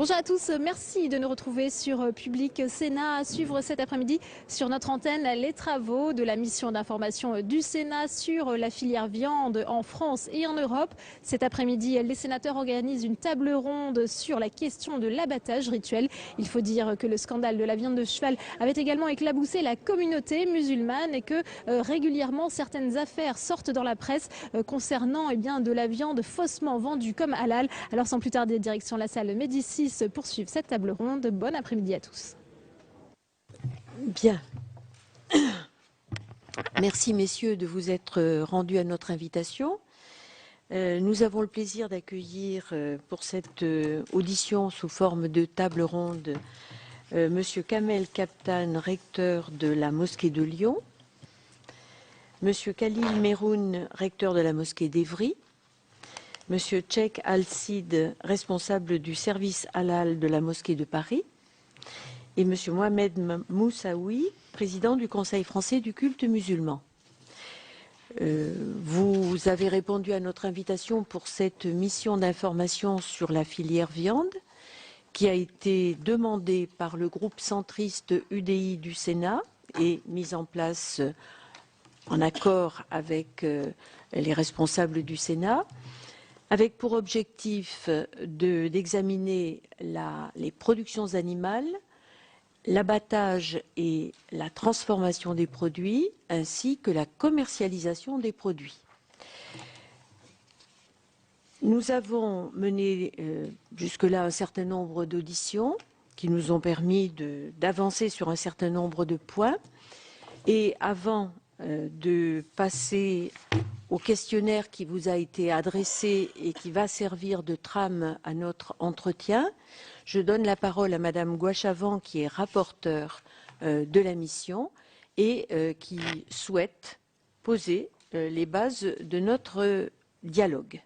Bonjour à tous, merci de nous retrouver sur Public Sénat, à suivre cet après-midi sur notre antenne les travaux de la mission d'information du Sénat sur la filière viande en France et en Europe. Cet après-midi, les sénateurs organisent une table ronde sur la question de l'abattage rituel. Il faut dire que le scandale de la viande de cheval avait également éclaboussé la communauté musulmane et que régulièrement certaines affaires sortent dans la presse concernant de la viande faussement vendue comme halal. Alors sans plus tarder, direction la salle Médicis poursuivre cette table ronde. Bon après-midi à tous. Bien. Merci messieurs de vous être rendus à notre invitation. Nous avons le plaisir d'accueillir pour cette audition sous forme de table ronde Monsieur Kamel Kaptan, recteur de la mosquée de Lyon, Monsieur Khalil Meroun, recteur de la mosquée d'Evry, Monsieur Tchek Al-Sid, responsable du service halal de la mosquée de Paris, et M. Mohamed Moussaoui, président du Conseil français du culte musulman. Vous avez répondu à notre invitation pour cette mission d'information sur la filière viande qui a été demandée par le groupe centriste UDI du Sénat et mise en place en accord avec les responsables du Sénat, avec pour objectif d'examiner les productions animales, l'abattage et la transformation des produits, ainsi que la commercialisation des produits. Nous avons mené jusque-là un certain nombre d'auditions qui nous ont permis d'avancer sur un certain nombre de points. Et avant de passer au questionnaire qui vous a été adressé et qui va servir de trame à notre entretien, je donne la parole à Madame Gouachavan, qui est rapporteure de la mission et qui souhaite poser les bases de notre dialogue.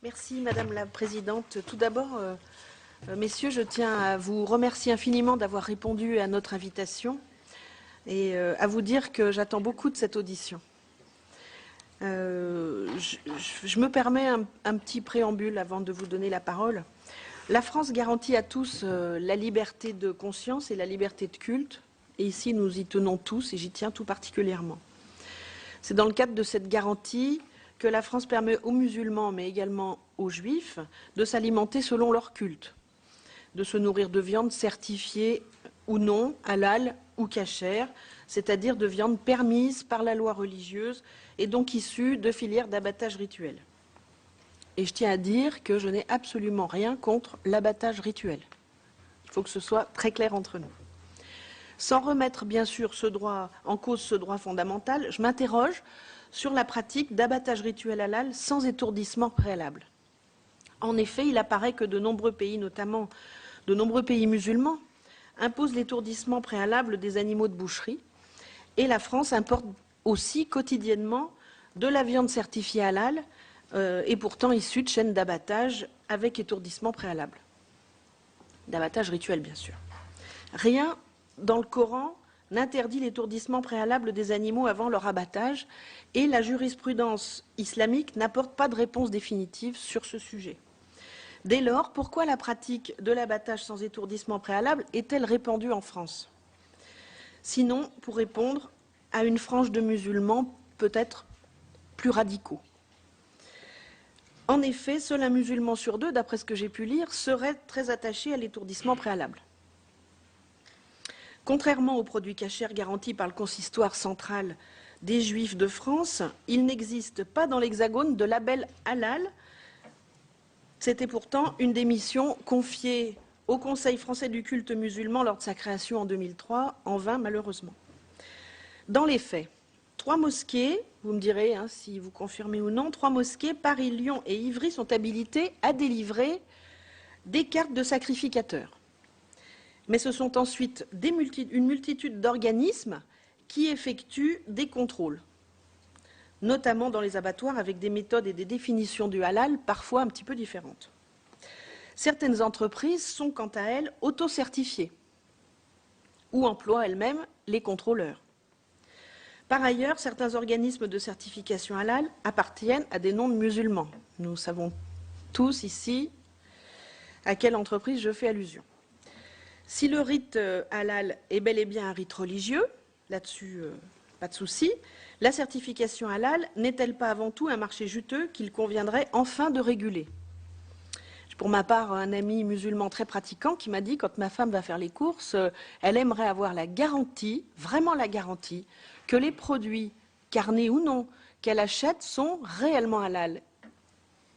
Merci Madame la Présidente. Tout d'abord, messieurs, je tiens à vous remercier infiniment d'avoir répondu à notre invitation et à vous dire que j'attends beaucoup de cette audition. Je me permets un petit préambule avant de vous donner la parole. La France garantit à tous la liberté de conscience et la liberté de culte, et ici nous y tenons tous, et j'y tiens tout particulièrement. C'est dans le cadre de cette garantie que la France permet aux musulmans, mais également aux juifs, de s'alimenter selon leur culte, de se nourrir de viande certifiée ou non, halal ou cachère, c'est-à-dire de viande permise par la loi religieuse et donc issue de filières d'abattage rituel. Et je tiens à dire que je n'ai absolument rien contre l'abattage rituel. Il faut que ce soit très clair entre nous. Sans remettre bien sûr en cause ce droit fondamental, je m'interroge sur la pratique d'abattage rituel halal sans étourdissement préalable. En effet, il apparaît que de nombreux pays, notamment de nombreux pays musulmans, imposent l'étourdissement préalable des animaux de boucherie, et la France importe aussi quotidiennement de la viande certifiée halal et pourtant issue de chaînes d'abattage avec étourdissement préalable. D'abattage rituel, bien sûr. Rien dans le Coran n'interdit l'étourdissement préalable des animaux avant leur abattage et la jurisprudence islamique n'apporte pas de réponse définitive sur ce sujet. Dès lors, pourquoi la pratique de l'abattage sans étourdissement préalable est-elle répandue en France? Sinon, pour répondre à une frange de musulmans peut-être plus radicaux. En effet, seul un musulman sur deux, d'après ce que j'ai pu lire, serait très attaché à l'étourdissement préalable. Contrairement aux produits cachers garantis par le consistoire central des Juifs de France, il n'existe pas dans l'Hexagone de label halal. C'était pourtant une des missions confiées au Conseil français du culte musulman lors de sa création en 2003, en vain malheureusement. Dans les faits, 3 mosquées, vous me direz si vous confirmez ou non, 3 mosquées, Paris, Lyon et Ivry, sont habilitées à délivrer des cartes de sacrificateurs. Mais ce sont ensuite une multitude d'organismes qui effectuent des contrôles, notamment dans les abattoirs avec des méthodes et des définitions du halal parfois un petit peu différentes. Certaines entreprises sont quant à elles auto-certifiées ou emploient elles-mêmes les contrôleurs. Par ailleurs, certains organismes de certification halal appartiennent à des noms de musulmans. Nous savons tous ici à quelle entreprise je fais allusion. Si le rite halal est bel et bien un rite religieux, là-dessus, pas de souci, la certification halal n'est-elle pas avant tout un marché juteux qu'il conviendrait enfin de réguler? Pour ma part, un ami musulman très pratiquant qui m'a dit, quand ma femme va faire les courses, elle aimerait avoir la garantie, vraiment la garantie, que les produits, carnés ou non, qu'elle achète sont réellement halal.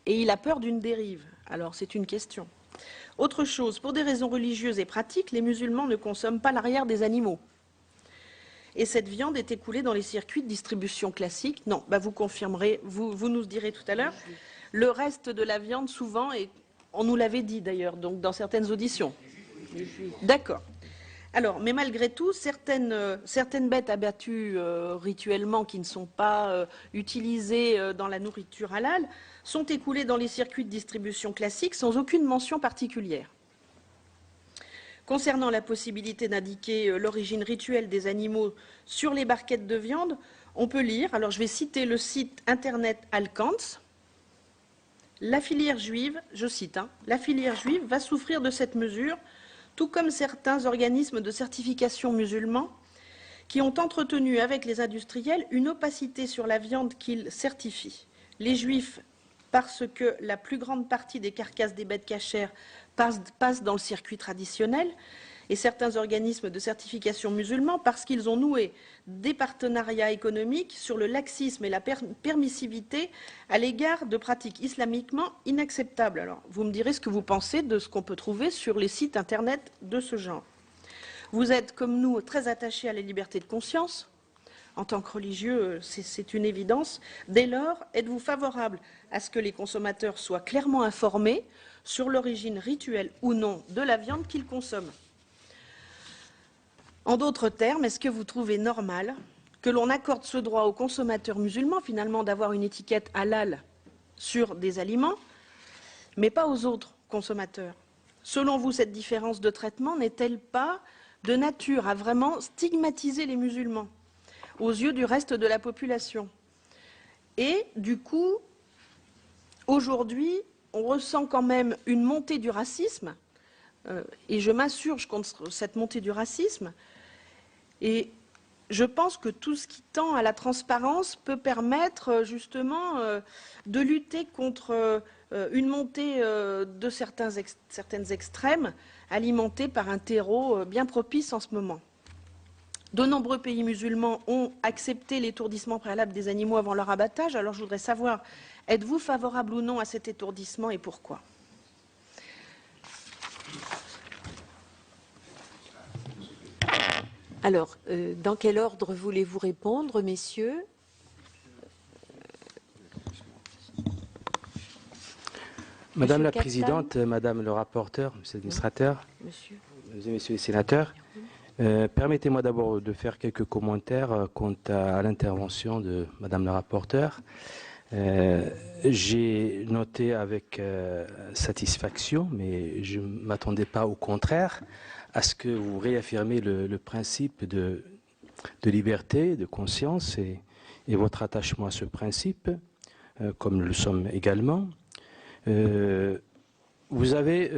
Et il a peur d'une dérive. Alors, c'est une question. Autre chose, pour des raisons religieuses et pratiques, les musulmans ne consomment pas l'arrière des animaux. Et cette viande est écoulée dans les circuits de distribution classiques. Non, vous confirmerez, vous nous direz tout à l'heure. Le reste de la viande, souvent, on nous l'avait dit d'ailleurs, donc dans certaines auditions. D'accord. Alors, mais malgré tout, certaines bêtes abattues rituellement qui ne sont pas utilisées dans la nourriture halal sont écoulées dans les circuits de distribution classiques sans aucune mention particulière. Concernant la possibilité d'indiquer l'origine rituelle des animaux sur les barquettes de viande, on peut lire, alors je vais citer le site internet Alkans, la filière juive, je cite, la filière juive va souffrir de cette mesure, tout comme certains organismes de certification musulmans qui ont entretenu avec les industriels une opacité sur la viande qu'ils certifient. Les juifs, parce que la plus grande partie des carcasses des bêtes cachères passe dans le circuit traditionnel, et certains organismes de certification musulmans parce qu'ils ont noué des partenariats économiques sur le laxisme et la permissivité à l'égard de pratiques islamiquement inacceptables. Alors, vous me direz ce que vous pensez de ce qu'on peut trouver sur les sites internet de ce genre. Vous êtes, comme nous, très attachés à la liberté de conscience. En tant que religieux, c'est une évidence. Dès lors, êtes-vous favorable à ce que les consommateurs soient clairement informés sur l'origine rituelle ou non de la viande qu'ils consomment? En d'autres termes, est-ce que vous trouvez normal que l'on accorde ce droit aux consommateurs musulmans, finalement, d'avoir une étiquette halal sur des aliments, mais pas aux autres consommateurs? Selon vous, cette différence de traitement n'est-elle pas de nature à vraiment stigmatiser les musulmans aux yeux du reste de la population? Et du coup, aujourd'hui, on ressent quand même une montée du racisme, et je m'insurge contre cette montée du racisme, et je pense que tout ce qui tend à la transparence peut permettre justement de lutter contre une montée de certaines extrêmes alimentées par un terreau bien propice en ce moment. De nombreux pays musulmans ont accepté l'étourdissement préalable des animaux avant leur abattage. Alors je voudrais savoir, êtes-vous favorable ou non à cet étourdissement et pourquoi? Alors, dans quel ordre voulez-vous répondre, messieurs? Madame la Présidente, Madame le rapporteur, Monsieur l'administrateur, Mesdames et Messieurs les sénateurs, permettez-moi d'abord de faire quelques commentaires quant à l'intervention de Madame la rapporteure. J'ai noté avec satisfaction, mais je ne m'attendais pas au contraire, à ce que vous réaffirmez le principe de liberté, de conscience et votre attachement à ce principe, comme nous le sommes également. Vous avez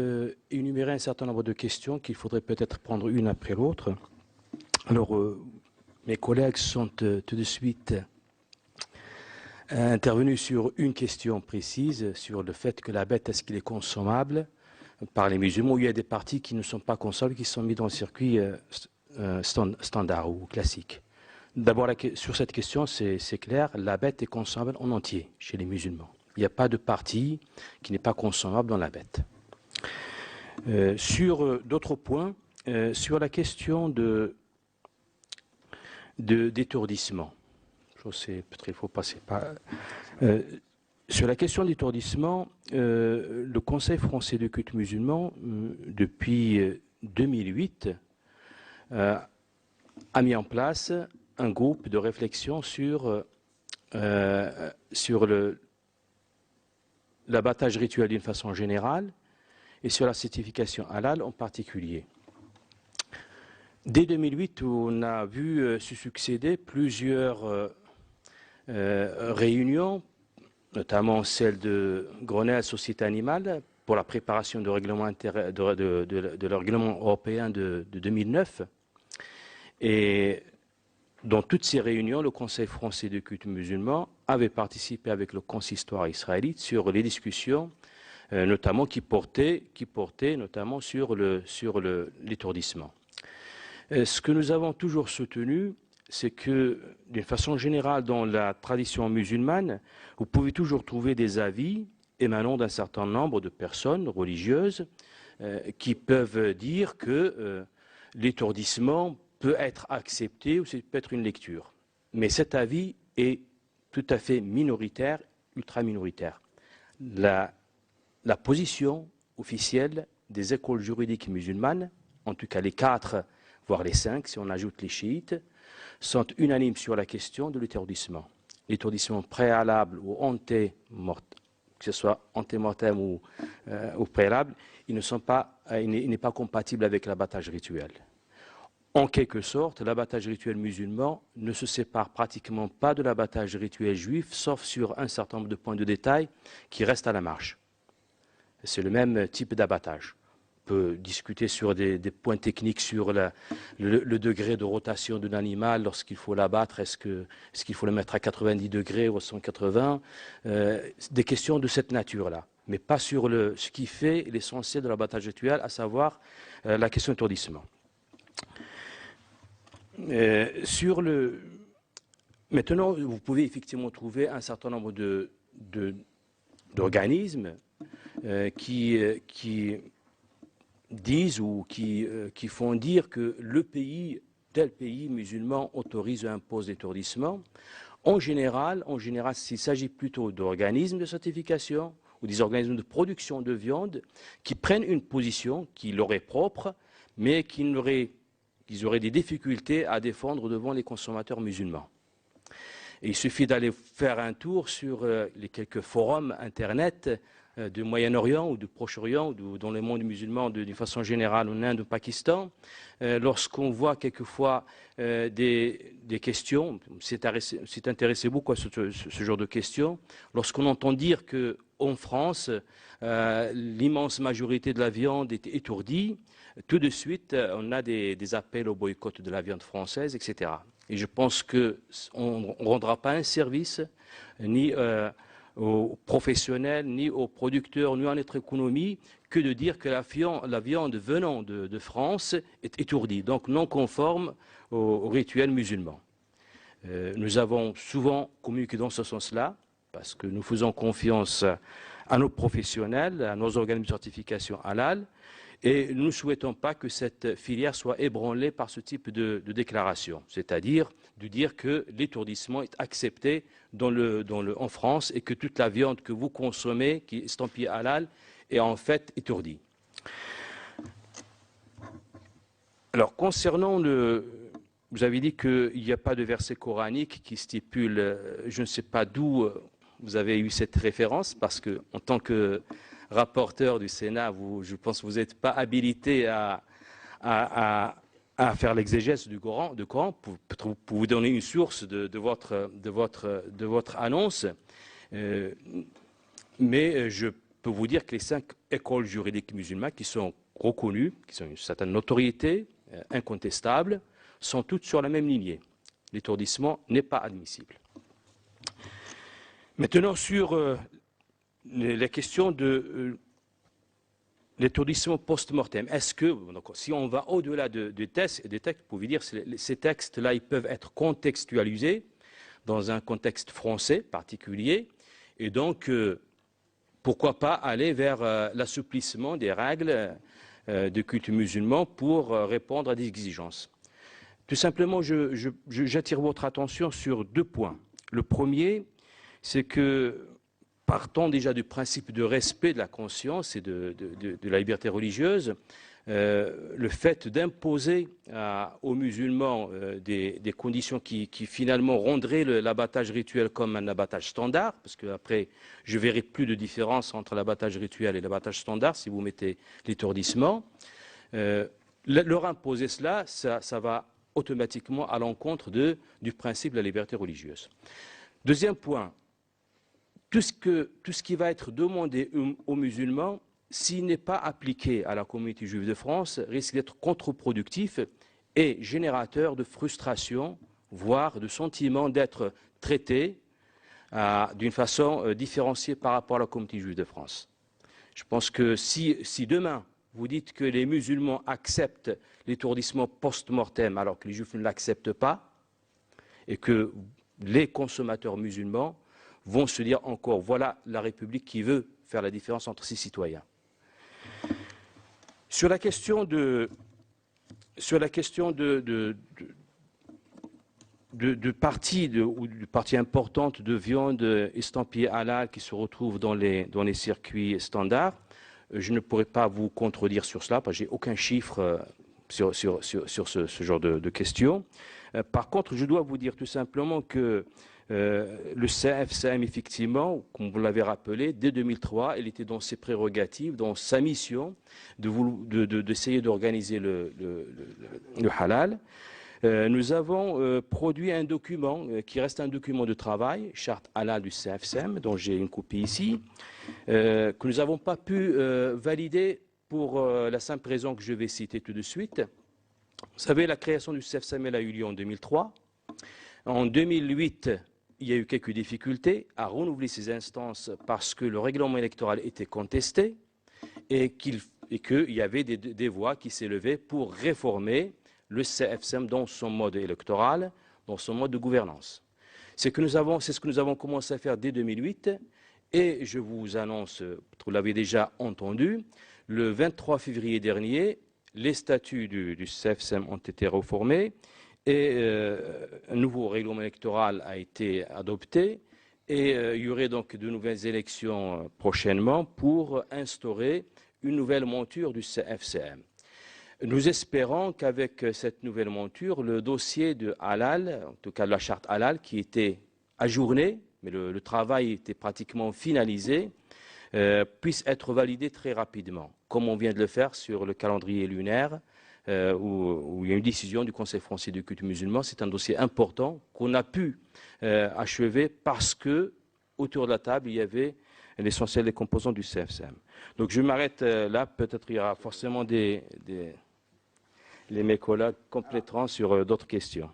énuméré un certain nombre de questions qu'il faudrait peut-être prendre une après l'autre. Alors, mes collègues sont tout de suite intervenus sur une question précise, sur le fait que la bête, est-ce qu'il est consommable par les musulmans, ou il y a des parties qui ne sont pas consommables, qui sont mises dans le circuit standard ou classique. D'abord, sur cette question, c'est clair, la bête est consommable en entier chez les musulmans. Il n'y a pas de partie qui n'est pas consommable dans la bête. Sur d'autres points, sur la question d'étourdissement, je sais, peut-être il faut passer par... sur la question d'étourdissement, le Conseil français de culte musulman, depuis 2008, a mis en place un groupe de réflexion sur l'abattage rituel d'une façon générale et sur la certification halal en particulier. Dès 2008, on a vu se succéder plusieurs réunions, notamment celle de Grenelle Société Animale, pour la préparation de règlement de le règlement européen de 2009. Et dans toutes ces réunions, le Conseil français de culte musulman avait participé avec le consistoire israélite sur les discussions, notamment qui portaient notamment sur l'étourdissement. Ce que nous avons toujours soutenu, c'est que, d'une façon générale, dans la tradition musulmane, vous pouvez toujours trouver des avis émanant d'un certain nombre de personnes religieuses qui peuvent dire que l'étourdissement peut être accepté ou c'est peut-être une lecture. Mais cet avis est tout à fait minoritaire, ultra minoritaire. La position officielle des écoles juridiques musulmanes, en tout cas les 4, voire les 5, si on ajoute les chiites, sont unanimes sur la question de l'étourdissement. L'étourdissement préalable ou antémortem, que ce soit antémortem ou préalable, il n'est pas compatible avec l'abattage rituel. En quelque sorte, l'abattage rituel musulman ne se sépare pratiquement pas de l'abattage rituel juif, sauf sur un certain nombre de points de détail qui restent à la marge. C'est le même type d'abattage. On peut discuter sur des points techniques sur le degré de rotation d'un animal lorsqu'il faut l'abattre. Est-ce qu'il faut le mettre à 90 degrés ou à 180 des questions de cette nature-là, mais pas sur ce qui fait l'essentiel de l'abattage rituel, à savoir la question de l'étourdissement. Maintenant, vous pouvez effectivement trouver un certain nombre d'organismes qui disent ou qui font dire que tel pays musulman autorise ou impose l'étourdissement. En général, s'il s'agit plutôt d'organismes de certification ou des organismes de production de viande qui prennent une position qui leur est propre, mais qu'ils auraient des difficultés à défendre devant les consommateurs musulmans. Et il suffit d'aller faire un tour sur les quelques forums Internet du Moyen-Orient ou du Proche-Orient ou dans le monde musulman d'une façon générale en Inde ou au Pakistan, lorsqu'on voit quelquefois des questions, c'est intéressé beaucoup à ce genre de questions, lorsqu'on entend dire qu'en France, l'immense majorité de la viande est étourdie, tout de suite, on a des appels au boycott de la viande française, etc. Et je pense qu'on ne rendra pas un service ni aux professionnels, ni aux producteurs, ni à notre économie, que de dire que la viande venant de France est étourdie, donc non conforme au rituel musulman. Nous avons souvent communiqué dans ce sens-là, parce que nous faisons confiance à nos professionnels, à nos organismes de certification halal, et nous ne souhaitons pas que cette filière soit ébranlée par ce type de déclaration, c'est-à-dire de dire que l'étourdissement est accepté en France et que toute la viande que vous consommez, qui est estampillée halal, est en fait étourdie. Alors, concernant vous avez dit qu'il n'y a pas de verset coranique qui stipule, je ne sais pas d'où vous avez eu cette référence, parce que en tant que rapporteur du Sénat, je pense que vous n'êtes pas habilité à faire l'exégèse du Coran pour vous donner une source de votre annonce. Mais je peux vous dire que les 5 écoles juridiques musulmanes qui sont reconnues, qui ont une certaine notoriété incontestable, sont toutes sur la même lignée. L'étourdissement n'est pas admissible. Maintenant, sur la question de l'étourdissement post-mortem. Est-ce que, si on va au-delà des textes, vous pouvez dire que ces textes-là, ils peuvent être contextualisés dans un contexte français particulier, et donc, pourquoi pas aller vers l'assouplissement des règles de culte musulman pour répondre à des exigences. Tout simplement, j'attire votre attention sur 2 points. Le premier, c'est que, partant déjà du principe de respect de la conscience et de la liberté religieuse, le fait d'imposer aux musulmans des conditions qui finalement rendraient l'abattage rituel comme un abattage standard, parce qu'après, je ne verrai plus de différence entre l'abattage rituel et l'abattage standard si vous mettez l'étourdissement. Leur imposer cela, ça va automatiquement à l'encontre du principe de la liberté religieuse. Deuxième point, tout ce qui va être demandé aux musulmans, s'il n'est pas appliqué à la communauté juive de France, risque d'être contre-productif et générateur de frustration, voire de sentiment d'être traité d'une façon différenciée par rapport à la communauté juive de France. Je pense que si demain, vous dites que les musulmans acceptent l'étourdissement post-mortem alors que les juifs ne l'acceptent pas, et que les consommateurs musulmans vont se dire encore, voilà la République qui veut faire la différence entre ses citoyens. Sur la question de parties importantes de viande estampillée halal qui se retrouvent dans les circuits standards, je ne pourrais pas vous contredire sur cela, parce que je n'ai aucun chiffre sur ce genre de questions. Par contre, je dois vous dire tout simplement que le CFCM, effectivement, comme vous l'avez rappelé, dès 2003, il était dans ses prérogatives, dans sa mission d'essayer d'organiser le halal. Nous avons produit un document qui reste un document de travail, charte halal du CFCM, dont j'ai une copie ici, que nous n'avons pas pu valider pour la simple raison que je vais citer tout de suite. Vous savez, la création du CFCM a eu lieu en 2003. En 2008, il y a eu quelques difficultés à renouveler ces instances parce que le règlement électoral était contesté et qu'il y avait des voix qui s'élevaient pour réformer le CFCM dans son mode électoral, dans son mode de gouvernance. C'est ce que nous avons commencé à faire dès 2008 et je vous annonce, vous l'avez déjà entendu, le 23 février dernier, les statuts du CFCM ont été réformés et un nouveau règlement électoral a été adopté et il y aurait donc de nouvelles élections prochainement pour instaurer une nouvelle monture du CFCM. Nous espérons qu'avec cette nouvelle monture, le dossier de halal, en tout cas de la charte halal, qui était ajourné, mais le travail était pratiquement finalisé, puisse être validé très rapidement, comme on vient de le faire sur le calendrier lunaire, où il y a une décision du Conseil français du culte musulman. C'est un dossier important qu'on a pu achever parce que autour de la table, il y avait l'essentiel des composants du CFCM. Donc je m'arrête là, peut-être il y aura forcément mes collègues compléteront sur d'autres questions.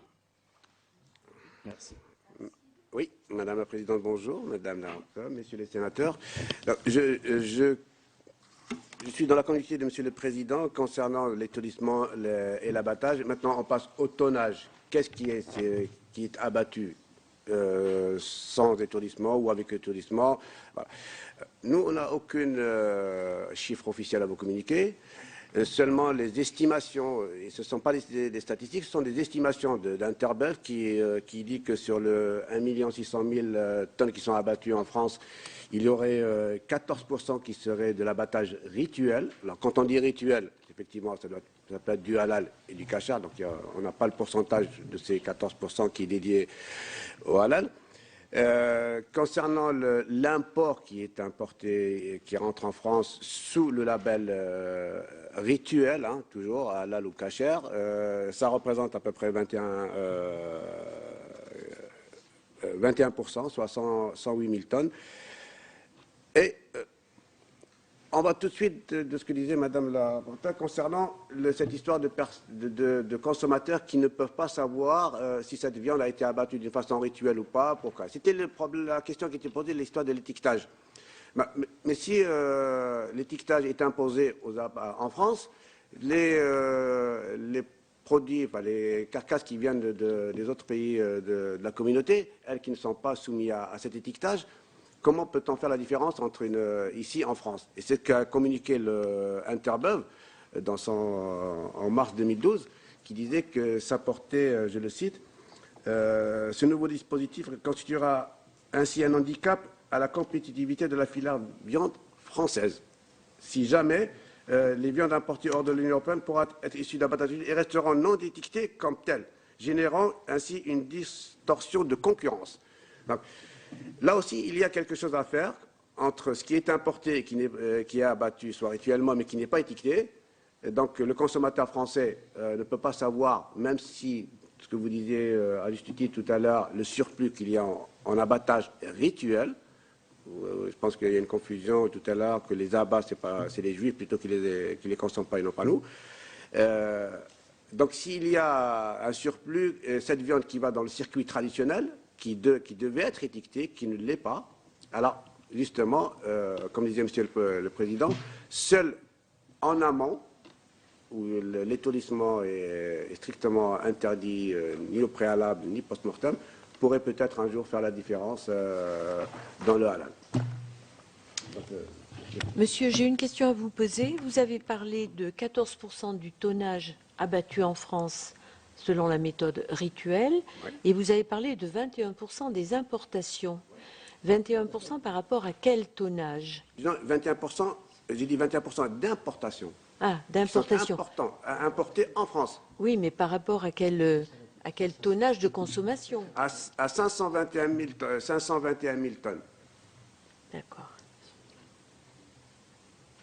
Merci. Oui, Madame la Présidente, bonjour. Madame la rapporteure, Messieurs les sénateurs. Alors, je suis dans la communauté de Monsieur le Président concernant l'étourdissement et l'abattage. Maintenant, on passe au tonnage. Qu'est-ce qui est abattu sans étourdissement ou avec étourdissement? Voilà. Nous, on n'a aucun chiffre officiel à vous communiquer. Seulement les estimations, et ce ne sont pas des statistiques, ce sont des estimations d'Interbev qui dit que sur le 1 600 000 tonnes qui sont abattues en France, il y aurait 14% qui serait de l'abattage rituel. Alors quand on dit rituel, effectivement, ça peut être du halal et du kashar, donc on n'a pas le pourcentage de ces 14% qui est dédié au halal. Concernant l'import qui est importé, qui rentre en France sous le label rituel, hein, toujours halal ou kasher, ça représente à peu près 21%, soit 108 000 tonnes. Et on va tout de suite de ce que disait Madame la rapporteure concernant cette histoire de consommateurs qui ne peuvent pas savoir si cette viande a été abattue d'une façon rituelle ou pas. Pourquoi? C'était la question qui était posée, l'histoire de l'étiquetage. Mais si l'étiquetage est imposé en France, les produits, enfin, les carcasses qui viennent des autres pays de la communauté, elles qui ne sont pas soumises à cet étiquetage, comment peut-on faire la différence entre ici en France? Et c'est ce qu'a communiqué Interbev en mars 2012, qui disait que ça portait, je le cite, ce nouveau dispositif constituera ainsi un handicap à la compétitivité de la filière viande française. Si jamais les viandes importées hors de l'Union européenne pourront être issues d'abattage et resteront non étiquetées comme telles, générant ainsi une distorsion de concurrence. Donc, là aussi, il y a quelque chose à faire entre ce qui est importé et qui est abattu, soit rituellement, mais qui n'est pas étiqueté. Et donc, le consommateur français ne peut pas savoir, même si, ce que vous disiez à juste titre tout à l'heure, le surplus qu'il y a en abattage est rituel, Je pense qu'il y a une confusion tout à l'heure que les abats, c'est les juifs plutôt qui les consomment pas et non pas nous. Donc s'il y a un surplus, cette viande qui va dans le circuit traditionnel, qui devait être étiquetée, qui ne l'est pas, alors justement, comme disait Monsieur le Président, seul en amont, où l'étourdissement est strictement interdit, ni au préalable, ni post-mortem, pourrait peut-être un jour faire la différence dans le halal. Monsieur, j'ai une question à vous poser. Vous avez parlé de 14% du tonnage abattu en France selon la méthode rituelle, Oui. et vous avez parlé de 21% des importations. 21% par rapport à quel tonnage? Disons 21%, j'ai dit 21% d'importation. Ah, d'importation. Important, importé en France. Oui, mais par rapport à quel tonnage de consommation? À 521 000 tonnes. D'accord.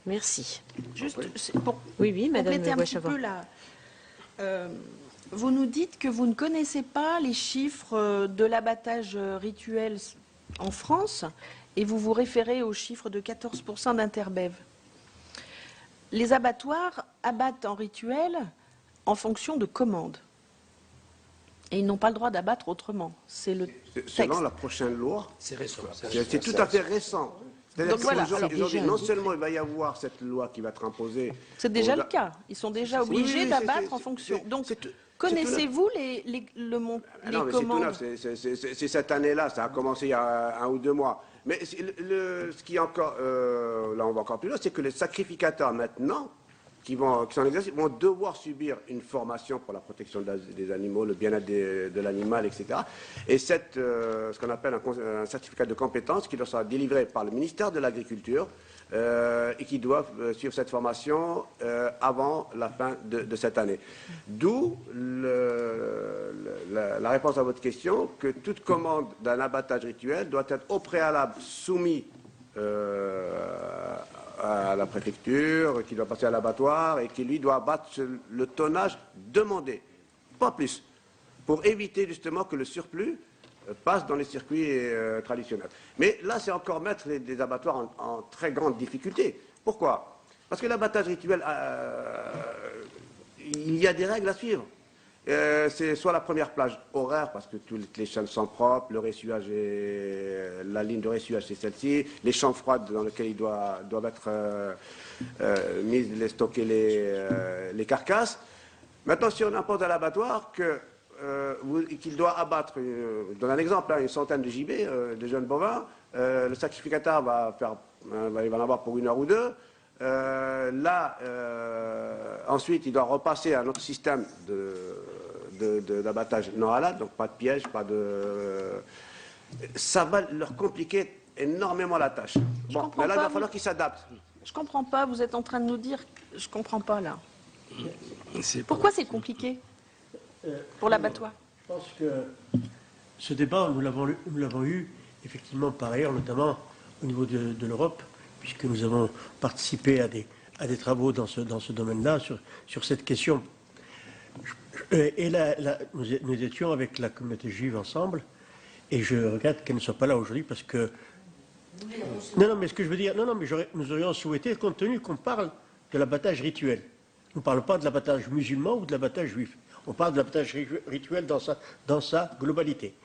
Merci. Juste pour Oui, Madame compléter un petit Ouachava. peu là, vous nous dites que vous ne connaissez pas les chiffres de l'abattage rituel en France et vous vous référez aux chiffres de 14% d'Interbev. Les abattoirs abattent en rituel en fonction de commandes. Et ils n'ont pas le droit d'abattre autrement. C'est le texte. Selon la prochaine loi, C'est récent. c'est tout à fait récent. C'est-à-dire Donc voilà, qu'aujourd'hui, non seulement il va y avoir cette loi qui va être imposée. C'est déjà aux- le cas. Ils sont déjà Oui, obligés oui, d'abattre en fonction. Donc, connaissez-vous les Ah non, mais c'est tout commandes? neuf, c'est cette année-là, ça a commencé il y a 1 ou 2 mois. Mais ce qui est encore, là on va encore plus loin, c'est que les sacrificateurs maintenant, qui sont en exercice, vont devoir subir une formation pour la protection des animaux, le bien-être de l'animal, etc. Et ce qu'on appelle un certificat de compétence qui leur sera délivré par le ministère de l'Agriculture et qui doivent suivre cette formation avant la fin de cette année. D'où la réponse à votre question, que toute commande d'un abattage rituel doit être au préalable soumise à la préfecture, qui doit passer à l'abattoir et qui, lui, doit abattre le tonnage demandé, pas plus, pour éviter justement que le surplus passe dans les circuits traditionnels. Mais là, c'est encore mettre des abattoirs en très grande difficulté. Pourquoi? Parce que l'abattage rituel, il y a des règles à suivre. C'est soit la première plage horaire, parce que toutes les chaînes sont propres, la ligne de ressuage c'est celle-ci, les chambres froides dans lesquelles doivent être stocker les carcasses. Maintenant, si on impose à l'abattoir qu'il doit abattre, je donne un exemple, une centaine de gibets, de jeunes bovins, le sacrificateur il va en avoir pour 1 heure ou 2. Ensuite, il doit repasser à notre système d'abattage non halal, donc pas de piège, pas de... Ça va leur compliquer énormément la tâche. Bon, mais là, il va falloir qu'ils s'adaptent. Je comprends pas, vous êtes en train de nous dire... Je comprends pas, là. Pourquoi c'est compliqué pour l'abattoir? Je pense que ce débat, nous l'avons eu effectivement par ailleurs, notamment au niveau de l'Europe, puisque nous avons participé à des travaux dans ce domaine-là, sur cette question. Et là, nous étions avec la communauté juive ensemble, et je regrette qu'elle ne soit pas là aujourd'hui parce que... Non, mais ce que je veux dire, mais nous aurions souhaité, compte tenu qu'on parle de l'abattage rituel. Nous ne parlons pas de l'abattage musulman ou de l'abattage juif. On parle de l'abattage rituel dans sa globalité.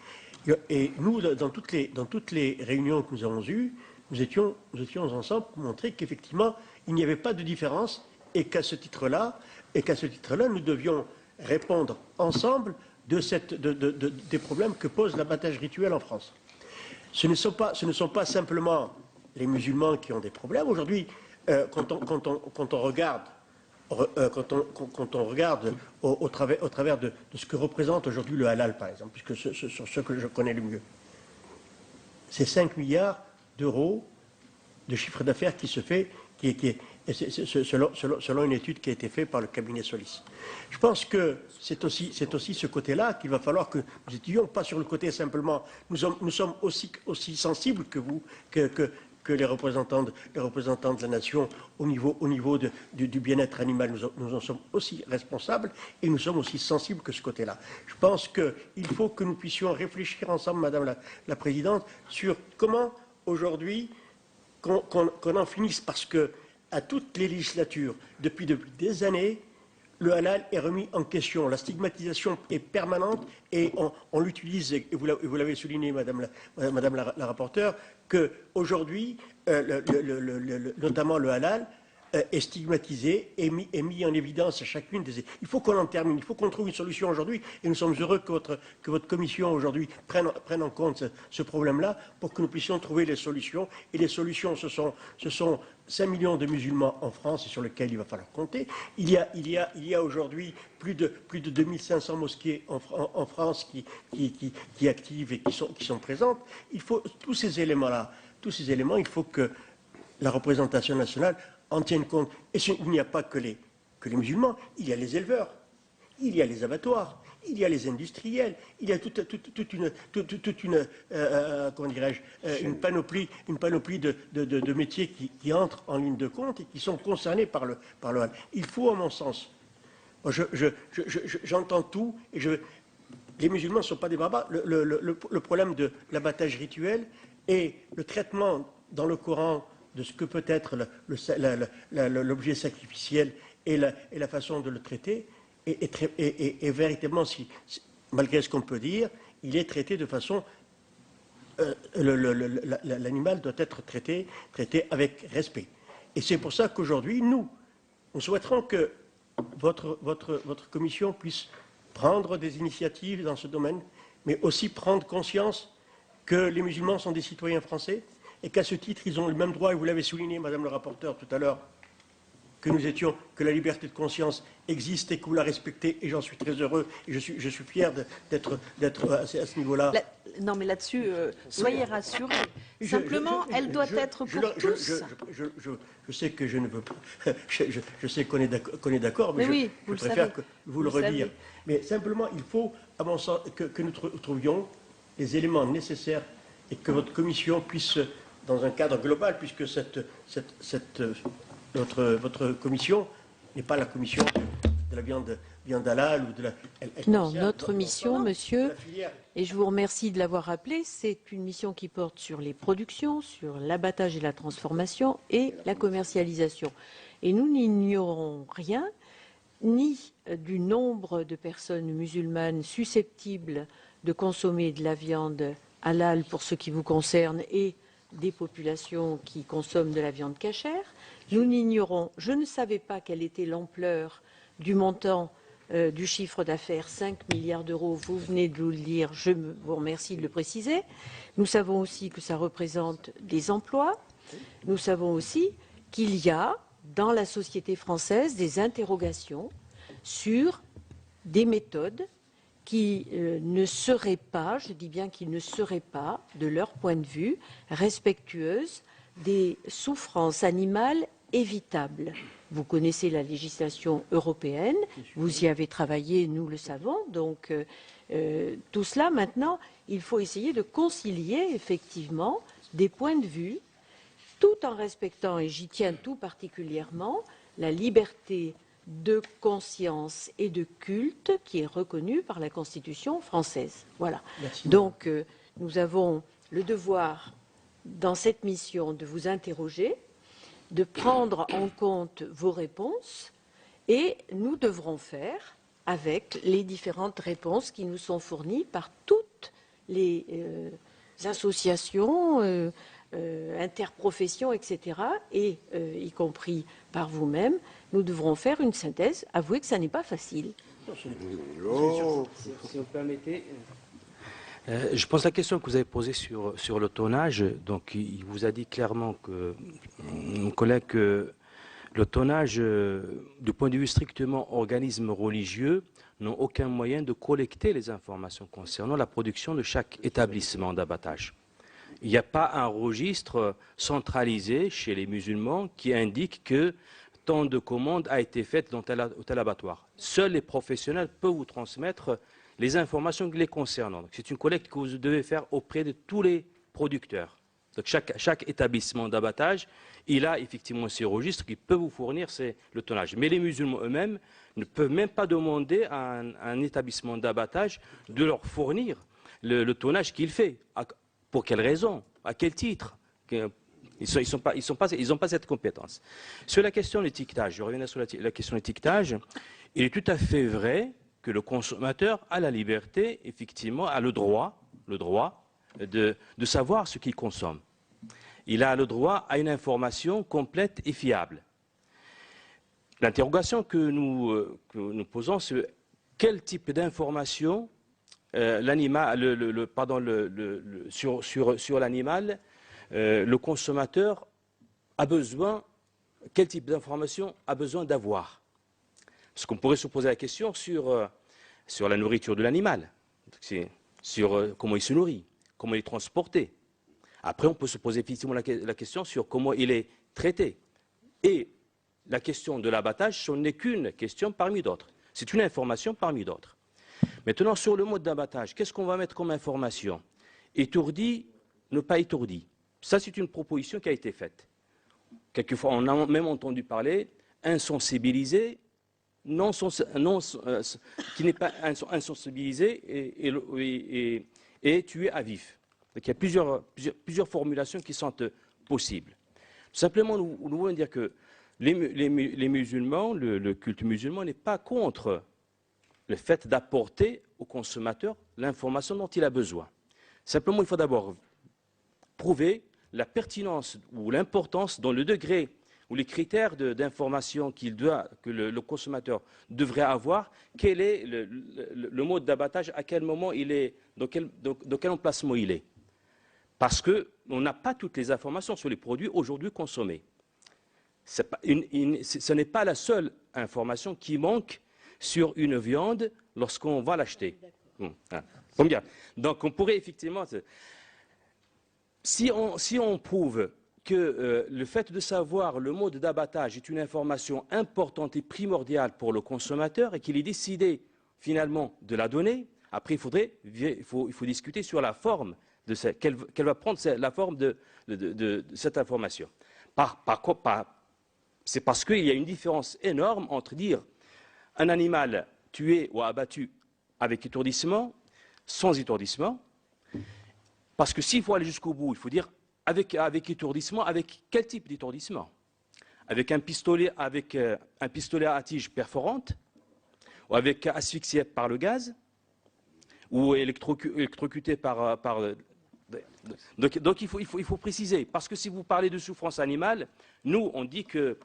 Et nous, dans toutes les réunions que nous avons eues, nous étions ensemble pour montrer qu'effectivement, il n'y avait pas de différence et qu'à ce titre-là, nous devions répondre ensemble des problèmes que pose l'abattage rituel en France. Ce ne sont pas simplement les musulmans qui ont des problèmes. Aujourd'hui, quand on regarde au travers de ce que représente aujourd'hui le halal, par exemple, puisque sur ce que je connais le mieux, c'est 5 milliards d'euros de chiffre d'affaires qui se fait, selon une étude qui a été faite par le cabinet Solis. Je pense que c'est aussi ce côté-là qu'il va falloir que nous étudions, pas sur le côté simplement. Nous sommes aussi sensibles que vous, que les représentants de la nation au niveau du bien-être animal. Nous en sommes aussi responsables et nous sommes aussi sensibles que ce côté-là. Je pense qu'il faut que nous puissions réfléchir ensemble, Madame la Présidente, sur comment aujourd'hui qu'on en finisse, parce que à toutes les législatures, depuis des années, le halal est remis en question. La stigmatisation est permanente et on l'utilise, et vous l'avez souligné, Madame la rapporteure, qu'aujourd'hui, notamment le halal, est stigmatisé et mis en évidence à chacune des... Il faut qu'on en termine, il faut qu'on trouve une solution aujourd'hui, et nous sommes heureux que votre commission aujourd'hui prenne en compte ce problème-là pour que nous puissions trouver les solutions. Et les solutions, ce sont 5 millions de musulmans en France et sur lesquels il va falloir compter. Il y a aujourd'hui plus de 2500 mosquées en France qui activent et qui sont présentes. Il faut tous ces éléments, il faut que la représentation nationale en tienne compte. Et il n'y a pas que les musulmans, il y a les éleveurs, il y a les abattoirs, il y a les industriels, il y a toute une comment dirais-je, une panoplie de métiers qui entrent en ligne de compte et qui sont concernés par le halal. Il faut, à mon sens, j'entends tout, et les musulmans ne sont pas des barbares. Le problème de l'abattage rituel et le traitement dans le Coran de ce que peut être l'objet sacrificiel et la façon de le traiter est véritablement, malgré ce qu'on peut dire, il est traité de façon... l'animal doit être traité avec respect. Et c'est pour ça qu'aujourd'hui, nous souhaiterons que votre commission puisse prendre des initiatives dans ce domaine, mais aussi prendre conscience que les musulmans sont des citoyens français, et qu'à ce titre, ils ont le même droit, et vous l'avez souligné, Madame le rapporteur, tout à l'heure, que la liberté de conscience existe et que vous la respectez, et j'en suis très heureux, et je suis fier d'être à ce niveau-là. Non, mais là-dessus, soyez rassurés. Simplement, elle doit être pour tous. Je sais que je ne veux pas... Je sais qu'on est d'accord, mais oui, je préfère que vous le redire. Mais simplement, il faut, à mon sens, que nous trouvions les éléments nécessaires et que votre commission puisse, dans un cadre global, puisque votre commission n'est pas la commission de la viande halal ou de la... Non, notre mission, monsieur, et je vous remercie de l'avoir rappelé, c'est une mission qui porte sur les productions, sur l'abattage et la transformation et la commercialisation. Et nous n'ignorons rien, ni du nombre de personnes musulmanes susceptibles de consommer de la viande halal pour ce qui vous concerne et des populations qui consomment de la viande cachère. Nous n'ignorons, je ne savais pas quelle était l'ampleur du montant du chiffre d'affaires, 5 milliards d'euros, vous venez de nous le dire, je vous remercie de le préciser. Nous savons aussi que ça représente des emplois. Nous savons aussi qu'il y a dans la société française des interrogations sur des méthodes qui ne seraient pas, je dis bien qu'ils ne seraient pas, de leur point de vue, respectueuses des souffrances animales évitables. Vous connaissez la législation européenne, vous y avez travaillé, nous le savons, donc tout cela, maintenant, il faut essayer de concilier effectivement des points de vue, tout en respectant, et j'y tiens tout particulièrement, la liberté de conscience et de culte qui est reconnue par la Constitution française. Voilà. Merci. Donc, nous avons le devoir, dans cette mission, de vous interroger, de prendre en compte vos réponses, et nous devrons faire avec les différentes réponses qui nous sont fournies par toutes les associations, interprofessions, etc., et y compris par vous-même. Nous devrons faire une synthèse. Avouez que ça n'est pas facile. Si vous permettez. Je pense que la question que vous avez posée sur le tonnage, donc il vous a dit clairement que mon collègue que le tonnage, du point de vue strictement organisme religieux, n'ont aucun moyen de collecter les informations concernant la production de chaque établissement d'abattage. Il n'y a pas un registre centralisé chez les musulmans qui indique que tant de commandes a été faite dans tel abattoir. Seuls les professionnels peuvent vous transmettre les informations les concernant. C'est une collecte que vous devez faire auprès de tous les producteurs. Donc chaque établissement d'abattage, il a effectivement ces registres qui peuvent vous fournir le tonnage. Mais les musulmans eux-mêmes ne peuvent même pas demander à un établissement d'abattage de leur fournir le tonnage qu'il fait. Pour quelle raison? À quel titre? Ils n'ont pas cette compétence. Sur la question de l'étiquetage, je reviens sur la question de l'étiquetage, il est tout à fait vrai que le consommateur a la liberté, effectivement, a le droit de savoir ce qu'il consomme. Il a le droit à une information complète et fiable. L'interrogation que nous posons, c'est quel type d'information sur l'animal le consommateur a besoin, quel type d'information a besoin d'avoir. Parce qu'on pourrait se poser la question sur la nourriture de l'animal, sur comment il se nourrit, comment il est transporté. Après, on peut se poser effectivement la question sur comment il est traité. Et la question de l'abattage, ce n'est qu'une question parmi d'autres. C'est une information parmi d'autres. Maintenant, sur le mode d'abattage, qu'est-ce qu'on va mettre comme information? Étourdi, ne pas étourdi. Ça, c'est une proposition qui a été faite. Quelquefois, on a même entendu parler insensibilisé, qui n'est pas insensibilisé et tué à vif. Donc, il y a plusieurs formulations qui sont possibles. Simplement, nous voulons dire que les musulmans, le culte musulman n'est pas contre le fait d'apporter au consommateur l'information dont il a besoin. Simplement, il faut d'abord prouver la pertinence ou l'importance dans le degré ou les critères d'information que le consommateur devrait avoir, quel est le mode d'abattage, à quel moment il est, dans quel emplacement il est. Parce qu'on n'a pas toutes les informations sur les produits aujourd'hui consommés. Ce n'est pas la seule information qui manque sur une viande lorsqu'on va l'acheter. Bon, bien. Donc on pourrait effectivement... Si on prouve que le fait de savoir le mode d'abattage est une information importante et primordiale pour le consommateur et qu'il est décidé finalement de la donner, après il faut discuter sur la forme quelle va prendre la forme de cette information. C'est parce qu'il y a une différence énorme entre dire un animal tué ou abattu avec étourdissement, sans étourdissement. Parce que s'il faut aller jusqu'au bout, il faut dire avec étourdissement, avec quel type d'étourdissement? Avec un pistolet à tige perforante, ou avec asphyxié par le gaz, ou électrocuté par... Donc il faut préciser, parce que si vous parlez de souffrance animale, nous on dit que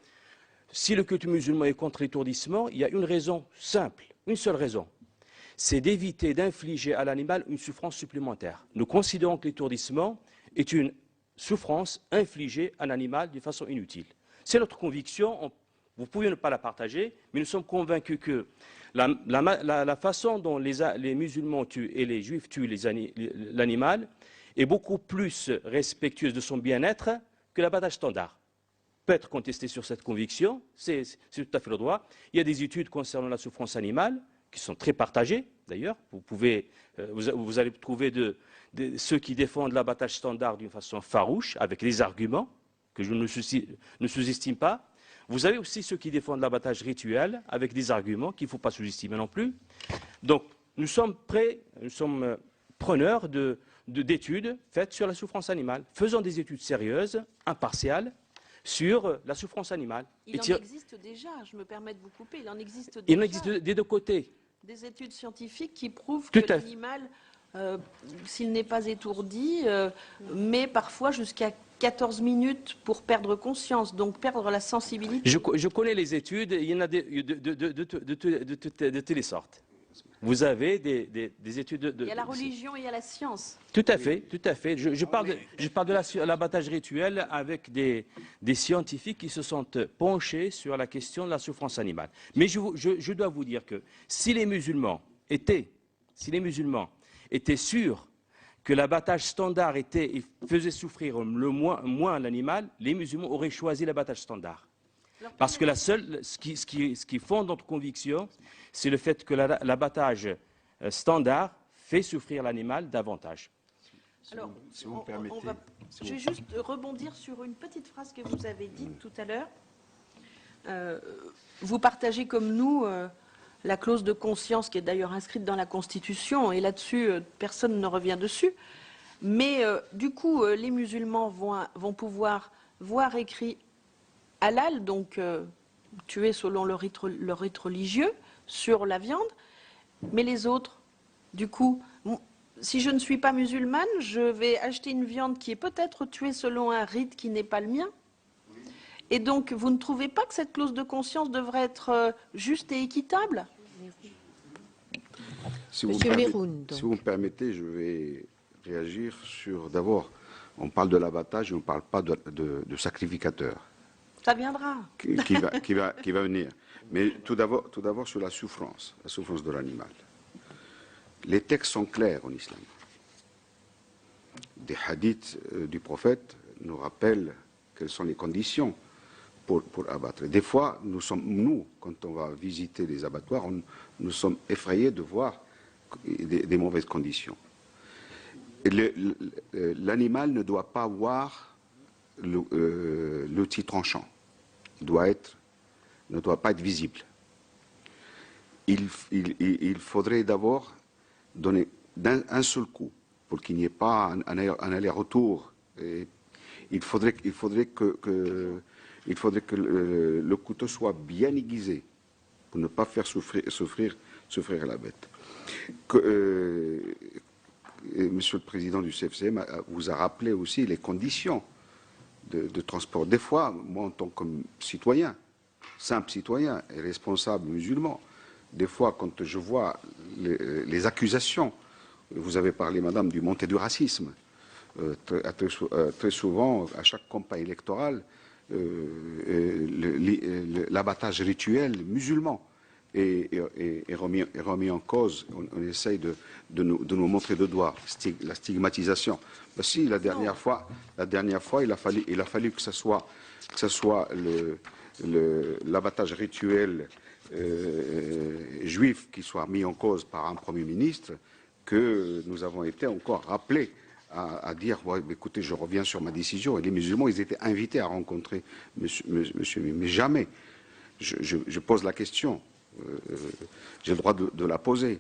si le culte musulman est contre l'étourdissement, il y a une raison simple, une seule raison. C'est d'éviter d'infliger à l'animal une souffrance supplémentaire. Nous considérons que l'étourdissement est une souffrance infligée à l'animal de façon inutile. C'est notre conviction, vous pouvez ne pas la partager, mais nous sommes convaincus que la façon dont les musulmans tuent et les juifs tuent l'animal est beaucoup plus respectueuse de son bien-être que l'abattage standard. Peut être contesté sur cette conviction, c'est tout à fait le droit. Il y a des études concernant la souffrance animale qui sont très partagés, d'ailleurs. Vous allez trouver ceux qui défendent l'abattage standard d'une façon farouche, avec des arguments que je ne sous-estime pas. Vous avez aussi ceux qui défendent l'abattage rituel, avec des arguments qu'il ne faut pas sous-estimer non plus. Donc, nous sommes preneurs d'études faites sur la souffrance animale. Faisons des études sérieuses, impartiales, sur la souffrance animale. Il en existe déjà, je me permets de vous couper, il en existe déjà. Il en existe des deux côtés. Des études scientifiques qui prouvent que l'animal, s'il n'est pas étourdi, met parfois jusqu'à 14 minutes pour perdre conscience, donc perdre la sensibilité. Je connais les études, il y en a de toutes les sortes. Vous avez des études Il y a la religion et il y a la science. Tout à fait, tout à fait. Je parle de l'abattage rituel avec des scientifiques qui se sont penchés sur la question de la souffrance animale. Mais je dois vous dire que si les musulmans étaient sûrs que l'abattage standard faisait souffrir le moins l'animal, les musulmans auraient choisi l'abattage standard. Parce que ce qui fonde notre conviction, c'est le fait que l'abattage standard fait souffrir l'animal davantage. Alors, si vous me permettez, je vais juste rebondir sur une petite phrase que vous avez dite tout à l'heure. Vous partagez comme nous la clause de conscience qui est d'ailleurs inscrite dans la Constitution, et là-dessus, personne ne revient dessus. Mais du coup, les musulmans vont pouvoir voir écrit halal, donc tué selon le rite religieux, sur la viande. Mais les autres, du coup, si je ne suis pas musulmane, je vais acheter une viande qui est peut-être tuée selon un rite qui n'est pas le mien. Et donc, vous ne trouvez pas que cette clause de conscience devrait être juste et équitable? Si vous me permettez, je vais réagir sur, d'abord, on parle de l'abattage et on ne parle pas de sacrificateur. Ça viendra. Qui va venir. Mais tout d'abord sur la souffrance de l'animal. Les textes sont clairs en islam. Des hadiths du prophète nous rappellent quelles sont les conditions pour abattre. Des fois, nous, quand on va visiter les abattoirs, nous sommes effrayés de voir des mauvaises conditions. L'animal ne doit pas avoir l'outil tranchant. Il ne doit pas être visible. Il faudrait d'abord donner d'un seul coup, pour qu'il n'y ait pas un aller-retour. Il faudrait que le couteau soit bien aiguisé pour ne pas faire souffrir la bête. Monsieur le Président du CFCM vous a rappelé aussi les conditions de transport. Des fois, moi en tant que citoyen, simple citoyen et responsable musulman, des fois quand je vois les accusations, vous avez parlé, madame, du montée du racisme, très souvent, à chaque campagne électorale, l'abattage rituel musulman est remis en cause. On essaye de nous montrer de doigts la stigmatisation. Ben si, la dernière fois, il a fallu que ce soit l'abattage rituel juif qui soit mis en cause par un Premier ministre, que nous avons été encore rappelés à dire ouais, écoutez, je reviens sur ma décision. Et les musulmans, ils étaient invités à rencontrer monsieur, mais jamais. Je pose la question. J'ai le droit de la poser.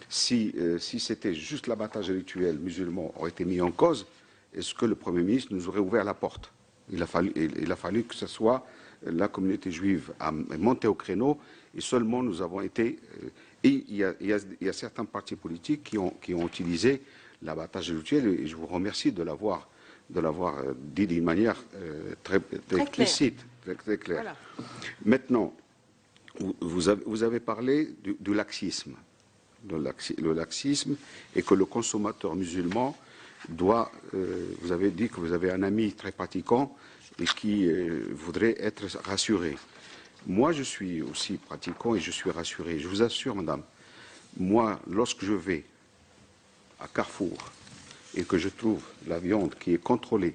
Si c'était juste l'abattage rituel musulman aurait été mis en cause, est-ce que le Premier ministre nous aurait ouvert la porte? Il a fallu que ce soit la communauté juive à monter au créneau, et seulement nous avons été... et il y a certains partis politiques qui ont utilisé l'abattage rituel, et je vous remercie de l'avoir dit d'une manière très explicite, très claire. Voilà. Maintenant, vous avez parlé du laxisme. Le laxisme, et que le consommateur musulman doit... vous avez dit que vous avez un ami très pratiquant et qui voudrait être rassuré. Moi, je suis aussi pratiquant et je suis rassuré. Je vous assure, madame, moi, lorsque je vais à Carrefour et que je trouve la viande qui est contrôlée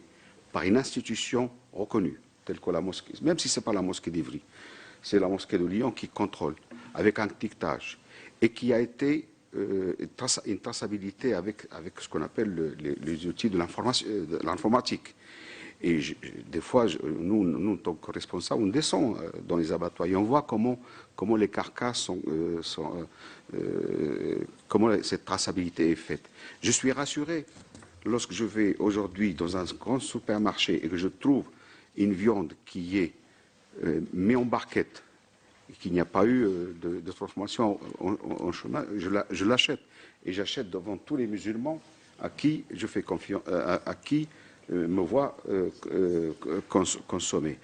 par une institution reconnue, telle que la mosquée, même si ce n'est pas la mosquée d'Ivry, c'est la mosquée de Lyon qui contrôle, avec un étiquetage, et qui a été une traçabilité avec ce qu'on appelle les outils de l'informatique. Et des fois, nous, en tant que responsables, on descend dans les abattoirs et on voit comment les carcasses comment cette traçabilité est faite. Je suis rassuré lorsque je vais aujourd'hui dans un grand supermarché et que je trouve une viande qui est mise en barquette, et qu'il n'y a pas eu de transformation en chemin, je l'achète. Et j'achète devant tous les musulmans à qui je fais confiance, à qui me voit consommer.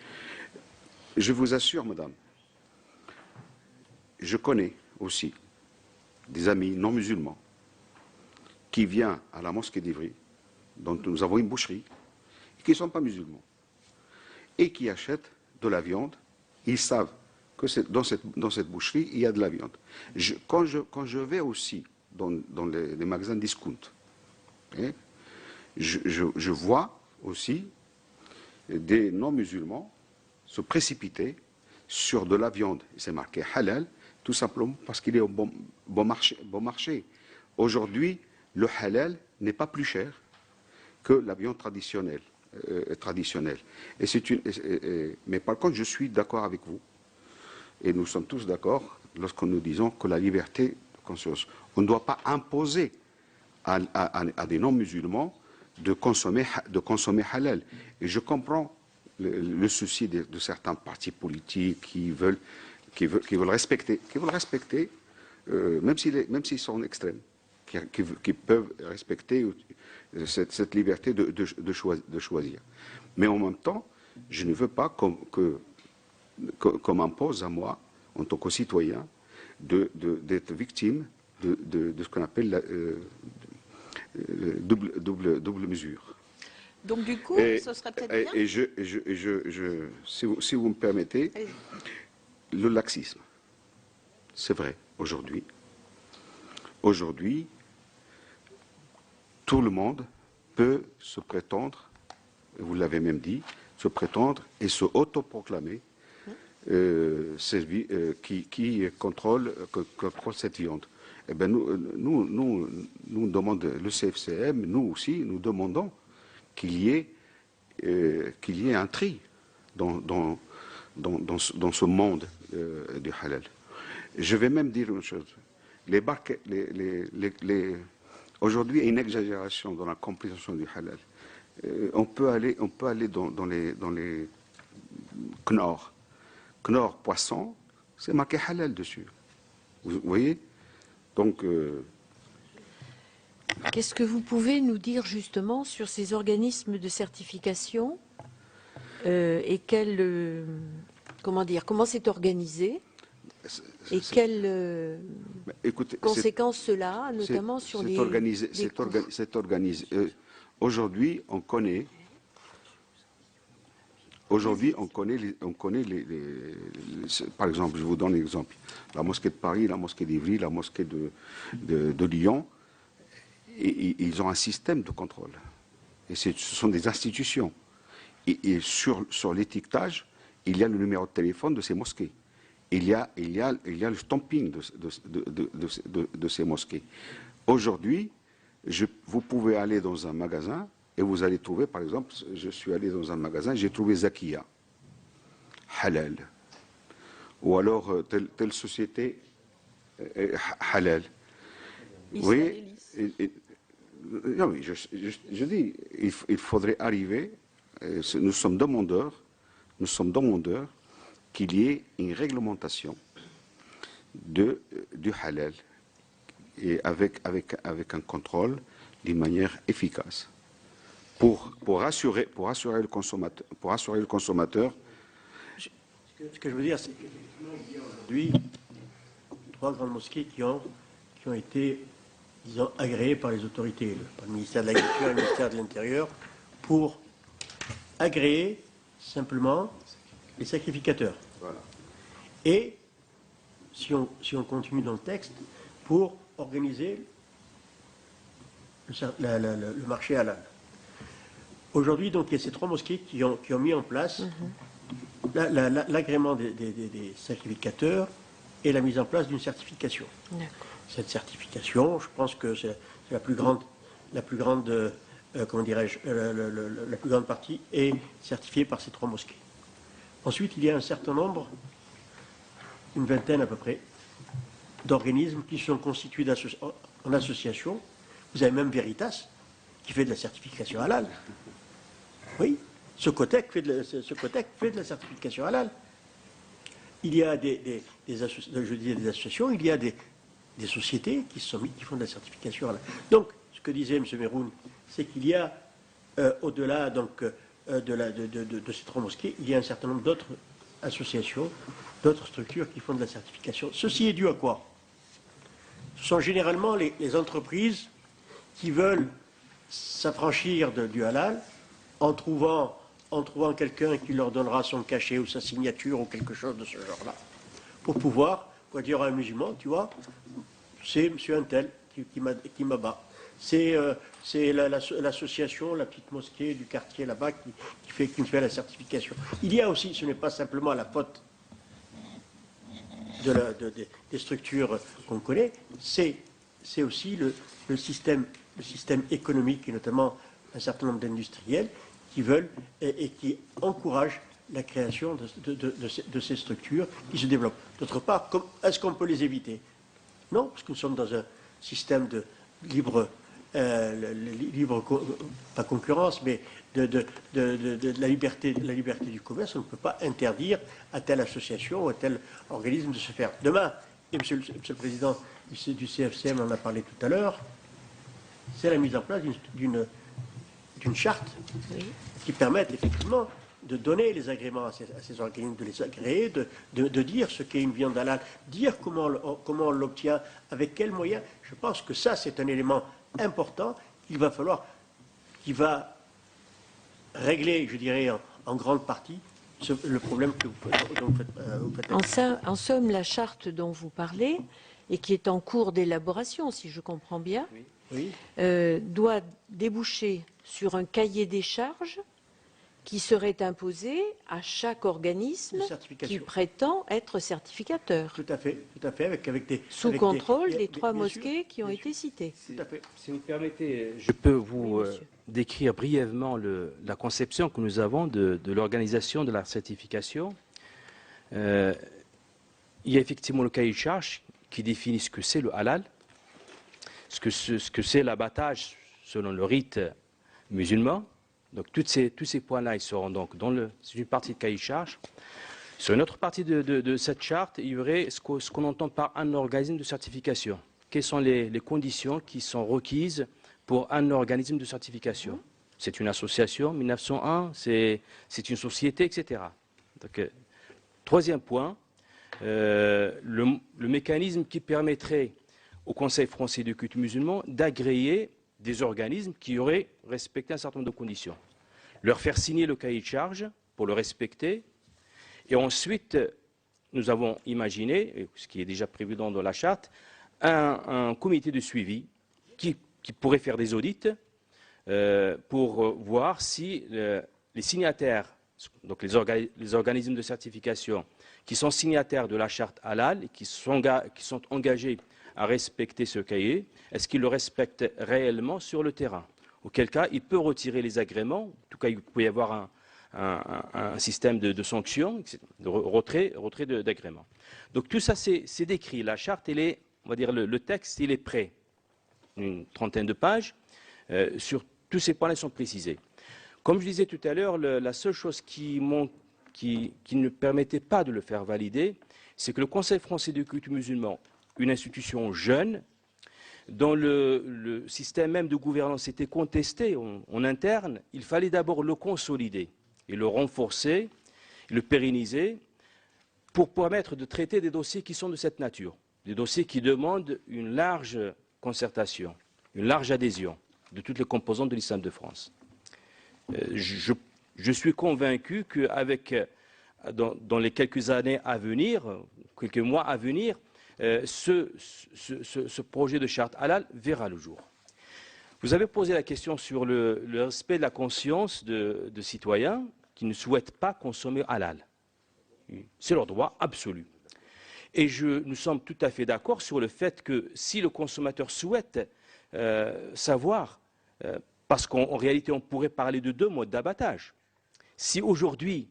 Je vous assure, madame, je connais aussi des amis non musulmans qui viennent à la mosquée d'Ivry, dont nous avons une boucherie, qui ne sont pas musulmans, et qui achètent de la viande. Ils savent que dans cette boucherie, il y a de la viande. Quand je vais aussi dans les magasins discount, je vois aussi des non-musulmans se précipiter sur de la viande. C'est marqué halal, tout simplement parce qu'il est au bon marché. Aujourd'hui, le halal n'est pas plus cher que la viande traditionnelle. Mais par contre, je suis d'accord avec vous. Et nous sommes tous d'accord lorsque nous disons que la liberté de conscience, on ne doit pas imposer à des non-musulmans de consommer halal. Et je comprends le souci de certains partis politiques qui veulent respecter, même s'ils sont extrêmes, qui peuvent respecter cette liberté de choisir. Mais en même temps, je ne veux pas qu'on m'impose à moi, en tant que citoyen, d'être victime de ce qu'on appelle la double mesure. Donc du coup, ce serait peut-être bien. Si vous me permettez, le laxisme, c'est vrai, aujourd'hui, tout le monde peut se prétendre, vous l'avez même dit, se prétendre et se autoproclamer qui contrôle cette viande. Eh bien, nous demandons, le CFCM, nous aussi, nous demandons qu'il y ait un tri dans ce monde du halal. Je vais même dire une chose. Aujourd'hui, il y a une exagération dans la compréhension du halal. On peut aller dans les Knorr. Knorr poisson, c'est marqué halal dessus. Vous voyez? Donc, qu'est-ce que vous pouvez nous dire justement sur ces organismes de certification et comment c'est organisé et quelles conséquences cela a, notamment sur les... C'est organisé. Aujourd'hui, on connaît par exemple, je vous donne un exemple. La mosquée de Paris, la mosquée d'Ivry, la mosquée de Lyon, ils ont un système de contrôle. Et ce sont des institutions. Et sur l'étiquetage, il y a le numéro de téléphone de ces mosquées. Il y a le stamping de ces mosquées. Aujourd'hui, vous pouvez aller dans un magasin et vous allez trouver, par exemple, je suis allé dans un magasin, j'ai trouvé Zakia, halal. Ou alors telle société, halal. Vous voyez, non, mais je dis, il faudrait arriver, nous sommes demandeurs qu'il y ait une réglementation du halal et avec un contrôle d'une manière efficace pour rassurer le consommateur. Ce que je veux dire, c'est qu'aujourd'hui, 3 grandes mosquées qui ont été, disons, agréées par les autorités, par le ministère de l'Agriculture et le ministère de l'Intérieur, pour agréer simplement les sacrificateurs. Voilà. Et, si on continue dans le texte, pour organiser le marché halal. Aujourd'hui, donc, il y a ces 3 mosquées qui ont mis en place l'agrément des sacrificateurs et la mise en place d'une certification. Cette certification, je pense que c'est la plus grande comment dirais-je, la plus grande partie est certifiée par ces 3 mosquées. Ensuite, il y a un certain nombre, une vingtaine à peu près, d'organismes qui sont constitués en association. Vous avez même Veritas, qui fait de la certification halal. Oui, Socotec fait de la certification halal. Il y a des associations, il y a des sociétés qui font de la certification halal. Donc, ce que disait M. Meroun, c'est qu'il y a, au-delà donc de ces 3 mosquées, il y a un certain nombre d'autres associations, d'autres structures qui font de la certification. Ceci est dû à quoi? Ce sont généralement les entreprises qui veulent s'affranchir du halal en trouvant quelqu'un qui leur donnera son cachet ou sa signature ou quelque chose de ce genre-là, pour pouvoir dire à un musulman, tu vois, c'est monsieur un tel qui m'abat. C'est l'association, la petite mosquée du quartier là-bas qui me fait la certification. Il y a aussi, ce n'est pas simplement la faute des structures qu'on connaît, c'est aussi le système économique et notamment un certain nombre d'industriels qui veulent et qui encouragent la création de ces structures qui se développent. D'autre part, est-ce qu'on peut les éviter? Non, parce que nous sommes dans un système de libre pas concurrence, mais de la liberté du commerce. On ne peut pas interdire à telle association ou à tel organisme de se faire. Demain, et Monsieur le Président du CFCM en a parlé tout à l'heure, c'est la mise en place d'une charte qui permette effectivement de donner les agréments à ces organismes, de les agréer, de dire ce qu'est une viande halal, dire comment on l'obtient, avec quels moyens. Je pense que ça, c'est un élément important qu'il va falloir, qui va régler, je dirais, en grande partie, le problème que vous faites. En somme, la charte dont vous parlez, et qui est en cours d'élaboration, si je comprends bien, Oui. Doit déboucher sur un cahier des charges qui serait imposé à chaque organisme qui prétend être certificateur. Tout à fait, avec des... Sous contrôle des trois mosquées qui ont été citées. Tout à fait. Si vous me permettez, je peux vous décrire brièvement la conception que nous avons de l'organisation de la certification. Il y a effectivement le cahier de charges qui définit ce que c'est le halal, ce que c'est l'abattage selon le rite musulman. Donc tous ces points-là, ils seront donc c'est une partie de cahier de charges. Sur une autre partie de cette charte, il y aurait ce qu'on entend par un organisme de certification. Quelles sont les conditions qui sont requises pour un organisme de certification? C'est une association, 1901, c'est une société, etc. Donc, troisième point, le mécanisme qui permettrait au Conseil français du culte musulman d'agréer des organismes qui auraient respecté un certain nombre de conditions. Leur faire signer le cahier de charges pour le respecter. Et ensuite, nous avons imaginé, ce qui est déjà prévu dans la charte, un comité de suivi qui pourrait faire des audits pour voir si les signataires, donc les organismes de certification qui sont signataires de la charte halal et qui sont engagés à respecter ce cahier, est-ce qu'il le respecte réellement sur le terrain? Auquel cas, il peut retirer les agréments, en tout cas, il peut y avoir un système de sanctions, de retrait d'agréments. Donc tout ça, c'est décrit. La charte, on va dire, le texte, il est prêt. Une trentaine de pages. Sur tous ces points-là sont précisés. Comme je disais tout à l'heure, la seule chose qui ne permettait pas de le faire valider, c'est que le Conseil français du culte musulman, une institution jeune, dont le système même de gouvernance était contesté en interne, il fallait d'abord le consolider et le renforcer, le pérenniser, pour permettre de traiter des dossiers qui sont de cette nature, des dossiers qui demandent une large concertation, une large adhésion de toutes les composantes de l'islam de France. Je suis convaincu qu'avec, dans les quelques années à venir, quelques mois à venir, ce projet de charte halal verra le jour. Vous avez posé la question sur le respect de la conscience de citoyens qui ne souhaitent pas consommer halal. C'est leur droit absolu. Et nous sommes tout à fait d'accord sur le fait que si le consommateur souhaite savoir, parce qu'en réalité on pourrait parler de deux modes d'abattage. Si aujourd'hui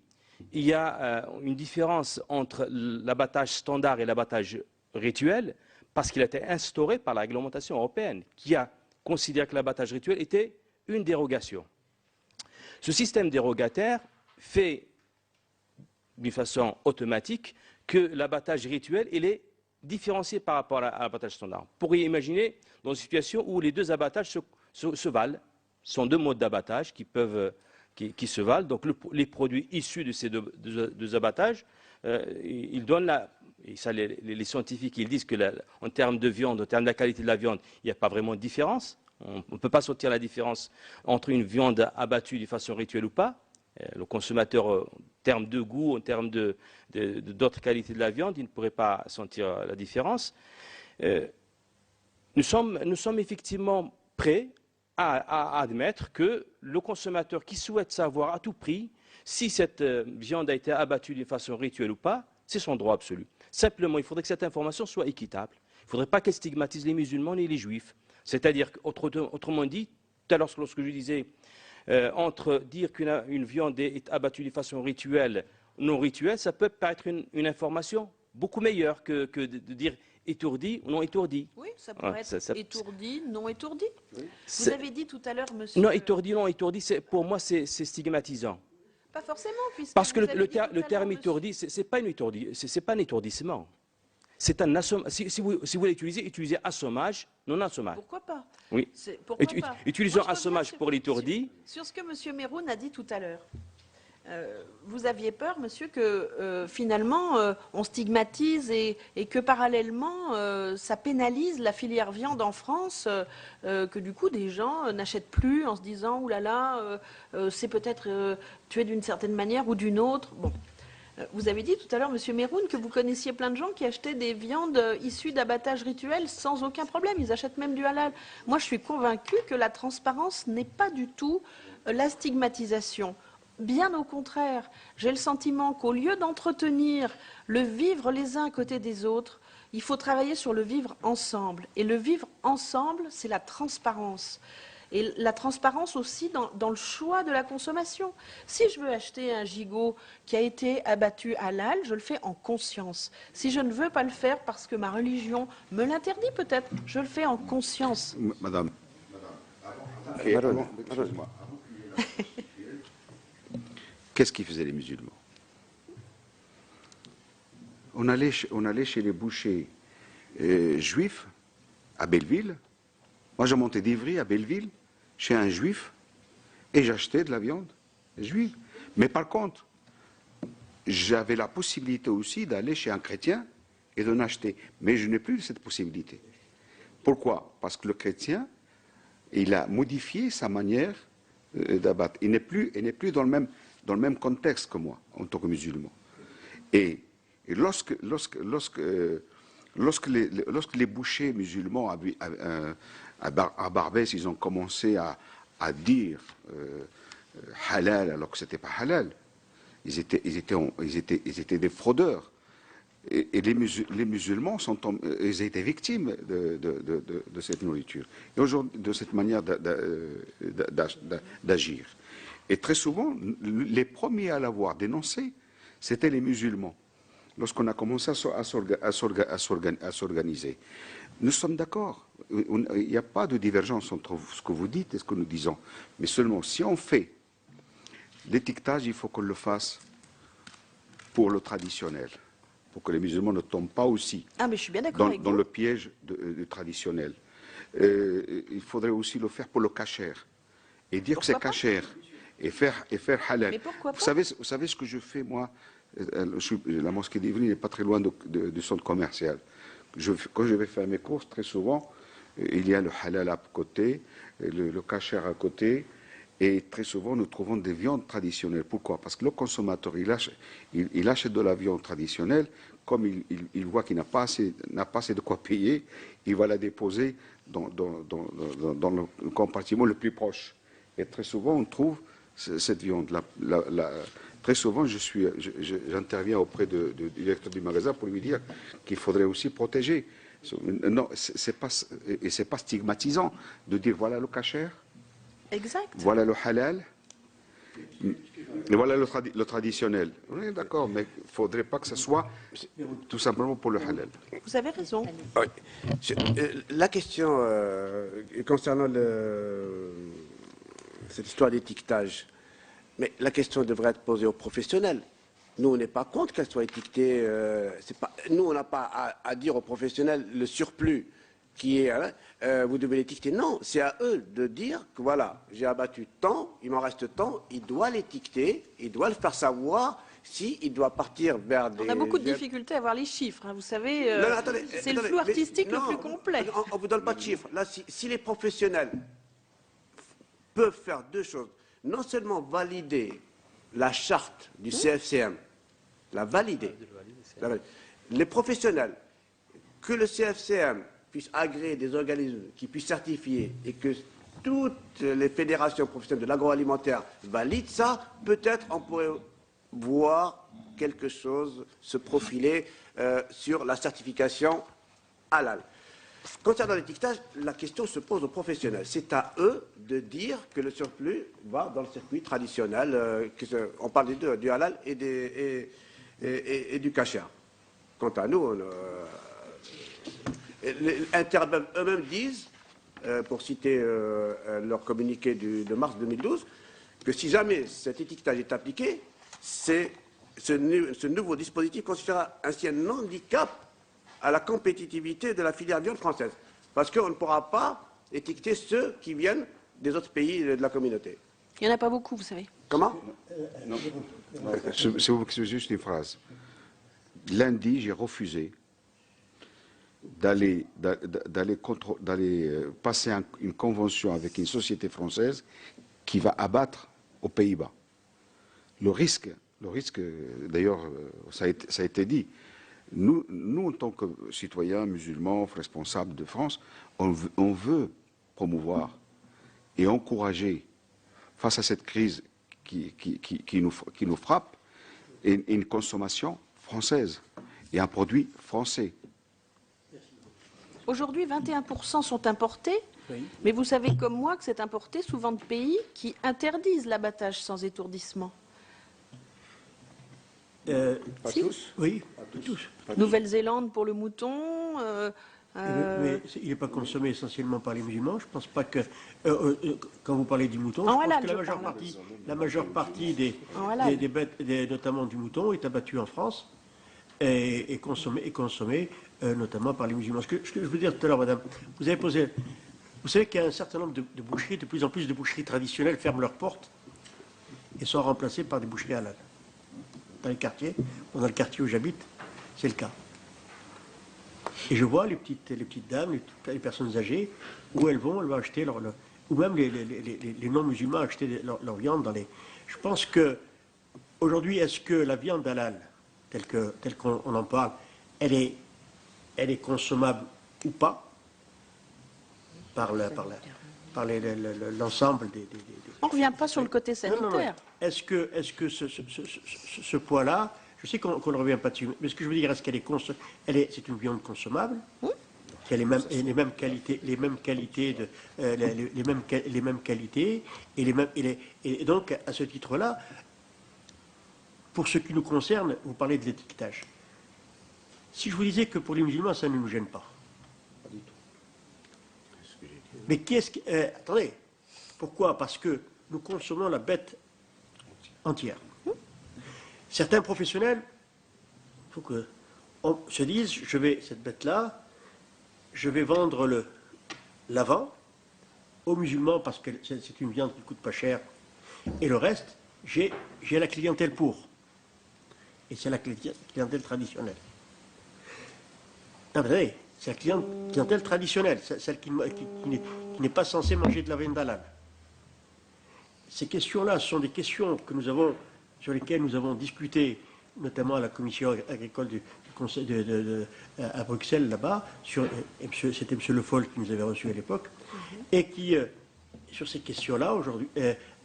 il y a une différence entre l'abattage standard et l'abattage rituel, parce qu'il a été instauré par la réglementation européenne, qui a considéré que l'abattage rituel était une dérogation. Ce système dérogataire fait d'une façon automatique que l'abattage rituel il est différencié par rapport à l'abattage standard. Vous pourriez imaginer dans une situation où les deux abattages se valent. Ce sont deux modes d'abattage qui se valent. Donc les produits issus de ces deux abattages, ils donnent et ça, les scientifiques ils disent qu'en termes de viande, en termes de la qualité de la viande, il n'y a pas vraiment de différence. On ne peut pas sortir la différence entre une viande abattue de façon rituelle ou pas. Le consommateur, en termes de goût, en termes d'autres qualités de la viande, il ne pourrait pas sentir la différence. Nous sommes effectivement prêts à admettre que le consommateur qui souhaite savoir à tout prix si cette viande a été abattue de façon rituelle ou pas, c'est son droit absolu. Simplement, il faudrait que cette information soit équitable. Il ne faudrait pas qu'elle stigmatise les musulmans ni les juifs. C'est-à-dire, autrement dit, tout à l'heure lorsque je disais, entre dire qu'une viande est abattue de façon rituelle, non rituelle, ça peut paraître une information beaucoup meilleure que de dire étourdi ou non étourdi. Oui, ça pourrait être étourdi, non étourdi. Vous C'est- avez dit tout à l'heure, monsieur... Non étourdi, non étourdi, pour moi c'est stigmatisant. Pas forcément, puisque Parce que vous avez dit tout à le l'heure, terme monsieur- étourdi, c'est pas une étourdi, c'est pas un étourdissement. C'est un assommage. Si vous voulez utilisez assommage, non assommage. Pourquoi pas? Oui. Pourquoi pas? Utilisons Moi, je reviens assommage sur- pour l'étourdi. Sur ce que monsieur Meroun a dit tout à l'heure. Vous aviez peur, monsieur, que finalement on stigmatise et que parallèlement ça pénalise la filière viande en France, que du coup des gens n'achètent plus en se disant « Ouh là là, c'est peut-être tué d'une certaine manière ou d'une autre ». Bon. Vous avez dit tout à l'heure, monsieur Meroun, que vous connaissiez plein de gens qui achetaient des viandes issues d'abattage rituel sans aucun problème. Ils achètent même du halal. Moi, je suis convaincue que la transparence n'est pas du tout la stigmatisation. Bien au contraire, j'ai le sentiment qu'au lieu d'entretenir le vivre les uns à côté des autres, il faut travailler sur le vivre ensemble. Et le vivre ensemble, c'est la transparence. Et la transparence aussi dans le choix de la consommation. Si je veux acheter un gigot qui a été abattu halal, je le fais en conscience. Si je ne veux pas le faire parce que ma religion me l'interdit peut-être, je le fais en conscience. Madame. Excuse-moi. Qu'est-ce qu'ils faisaient les musulmans? On allait chez les bouchers juifs à Belleville. Moi, je montais d'Ivry à Belleville chez un juif et j'achetais de la viande juive. Mais par contre, j'avais la possibilité aussi d'aller chez un chrétien et d'en acheter. Mais je n'ai plus cette possibilité. Pourquoi? Parce que le chrétien, il a modifié sa manière d'abattre. Il n'est plus dans le même contexte que moi, en tant que musulman. Et lorsque les bouchers musulmans à Barbès, ils ont commencé à dire halal alors que ce n'était pas halal, ils étaient des fraudeurs. Et les musulmans ils étaient victimes de cette nourriture, et aujourd'hui de cette manière d'agir. Et très souvent, les premiers à l'avoir dénoncé, c'était les musulmans. Lorsqu'on a commencé à s'organiser, nous sommes d'accord. Il n'y a pas de divergence entre ce que vous dites et ce que nous disons. Mais seulement, si on fait l'étiquetage, il faut qu'on le fasse pour le traditionnel, pour que les musulmans ne tombent pas aussi Mais je suis bien d'accord avec dans vous. le piège du traditionnel. Il faudrait aussi le faire pour le kasher. Et dire que c'est kasher et faire halal. Mais pourquoi pas? Vous savez ce que je fais, moi? La mosquée d'Ivry n'est pas très loin du centre commercial. Quand je vais faire mes courses, très souvent, il y a le halal à côté, le kasher à côté, et très souvent nous trouvons des viandes traditionnelles. Pourquoi? Parce que le consommateur, il achète de la viande traditionnelle, comme il voit qu'il n'a pas assez de quoi payer, il va la déposer dans le compartiment le plus proche. Et très souvent, on trouve cette viande. Très souvent, j'interviens auprès du directeur du magasin pour lui dire qu'il faudrait aussi protéger. Non, c'est pas stigmatisant de dire voilà le kasher, Exact. voilà le halal, et voilà le traditionnel. On est d'accord, mais il ne faudrait pas que ce soit tout simplement pour le halal. Vous avez raison. Oui. La question concernant cette histoire d'étiquetage, mais la question devrait être posée aux professionnels. Nous, on n'est pas contre qu'elle soit étiquetée. Nous, on n'a pas à dire aux professionnels le surplus qui est. Vous devez l'étiqueter. Non, c'est à eux de dire que voilà, j'ai abattu tant, il m'en reste tant. Il doit l'étiqueter, il doit le faire savoir. S'il doit partir vers des... On a beaucoup de difficultés à voir les chiffres. Vous savez, c'est le flou artistique le plus complet. On ne vous donne pas de chiffres. Là, si les professionnels peuvent faire deux choses, non seulement valider la charte du CFCM, la valider, les professionnels, que le CFCM puisse agréer des organismes qui puissent certifier et que toutes les fédérations professionnelles de l'agroalimentaire valident ça, peut-être on pourrait voir quelque chose se profiler sur la certification halal. Concernant l'étiquetage, la question se pose aux professionnels. C'est à eux de dire que le surplus va dans le circuit traditionnel. On parle des deux, du halal et du kasher. Quant à nous, Interbeb eux-mêmes disent, pour citer leur communiqué de mars 2012, que si jamais cet étiquetage est appliqué, ce nouveau dispositif constituera ainsi un handicap à la compétitivité de la filière viande française. Parce qu'on ne pourra pas étiqueter ceux qui viennent des autres pays de la communauté. Il n'y en a pas beaucoup, vous savez. Comment? Non. C'est juste une phrase. Lundi, j'ai refusé d'aller passer une convention avec une société française qui va abattre aux Pays-Bas. Le risque, d'ailleurs, ça a été dit, nous, en tant que citoyens musulmans, responsables de France, on veut promouvoir et encourager, face à cette crise qui nous frappe, une consommation française et un produit français. Aujourd'hui, 21% sont importés, Oui. mais vous savez comme moi que c'est importé souvent de pays qui interdisent l'abattage sans étourdissement. Pas Si. tous? Oui, tous. Nouvelle-Zélande pour le mouton. Mais il n'est pas consommé essentiellement par les musulmans. Je ne pense pas que, quand vous parlez du mouton, En je pense halal, que je la majeure partie En halal. des bêtes, notamment du mouton, est abattue en France et consommée notamment par les musulmans. Ce que je veux dire tout à l'heure, madame, vous savez qu'il y a un certain nombre de boucheries, de plus en plus de boucheries traditionnelles ferment leurs portes et sont remplacées par des boucheries halal. Dans les quartiers, dans le quartier où j'habite, c'est le cas. Et je vois les petites dames, les personnes âgées, où elles vont acheter ou même les non-musulmans acheter leur viande dans les... Je pense que aujourd'hui, est-ce que la viande halal, telle qu'on en parle, elle est consommable ou pas par l'ensemble des... On ne revient pas sur le côté sanitaire. Non. Est-ce que ce poids-là, je sais qu'on ne revient pas dessus, mais ce que je veux dire, est-ce qu'elle c'est une viande consommable, qui a les mêmes qualités, les mêmes qualités, et donc à ce titre-là, pour ce qui nous concerne, vous parlez de l'étiquetage. Si je vous disais que pour les musulmans, ça ne nous gêne pas. Mais attendez, pourquoi? Parce que nous consommons la bête entière. Certains professionnels, il faut qu'on se dise, cette bête-là, je vais vendre l'avant aux musulmans parce que c'est une viande qui ne coûte pas cher. Et le reste, j'ai la clientèle pour. Et c'est la clientèle traditionnelle. Non, vous savez, c'est la clientèle traditionnelle, celle qui n'est pas censée manger de la viande halal. Ces questions-là sont des questions sur lesquelles nous avons discuté, notamment à la commission agricole du Conseil à Bruxelles, là-bas. C'était M. Le Foll qui nous avait reçus à l'époque, et qui, sur ces questions-là, aujourd'hui,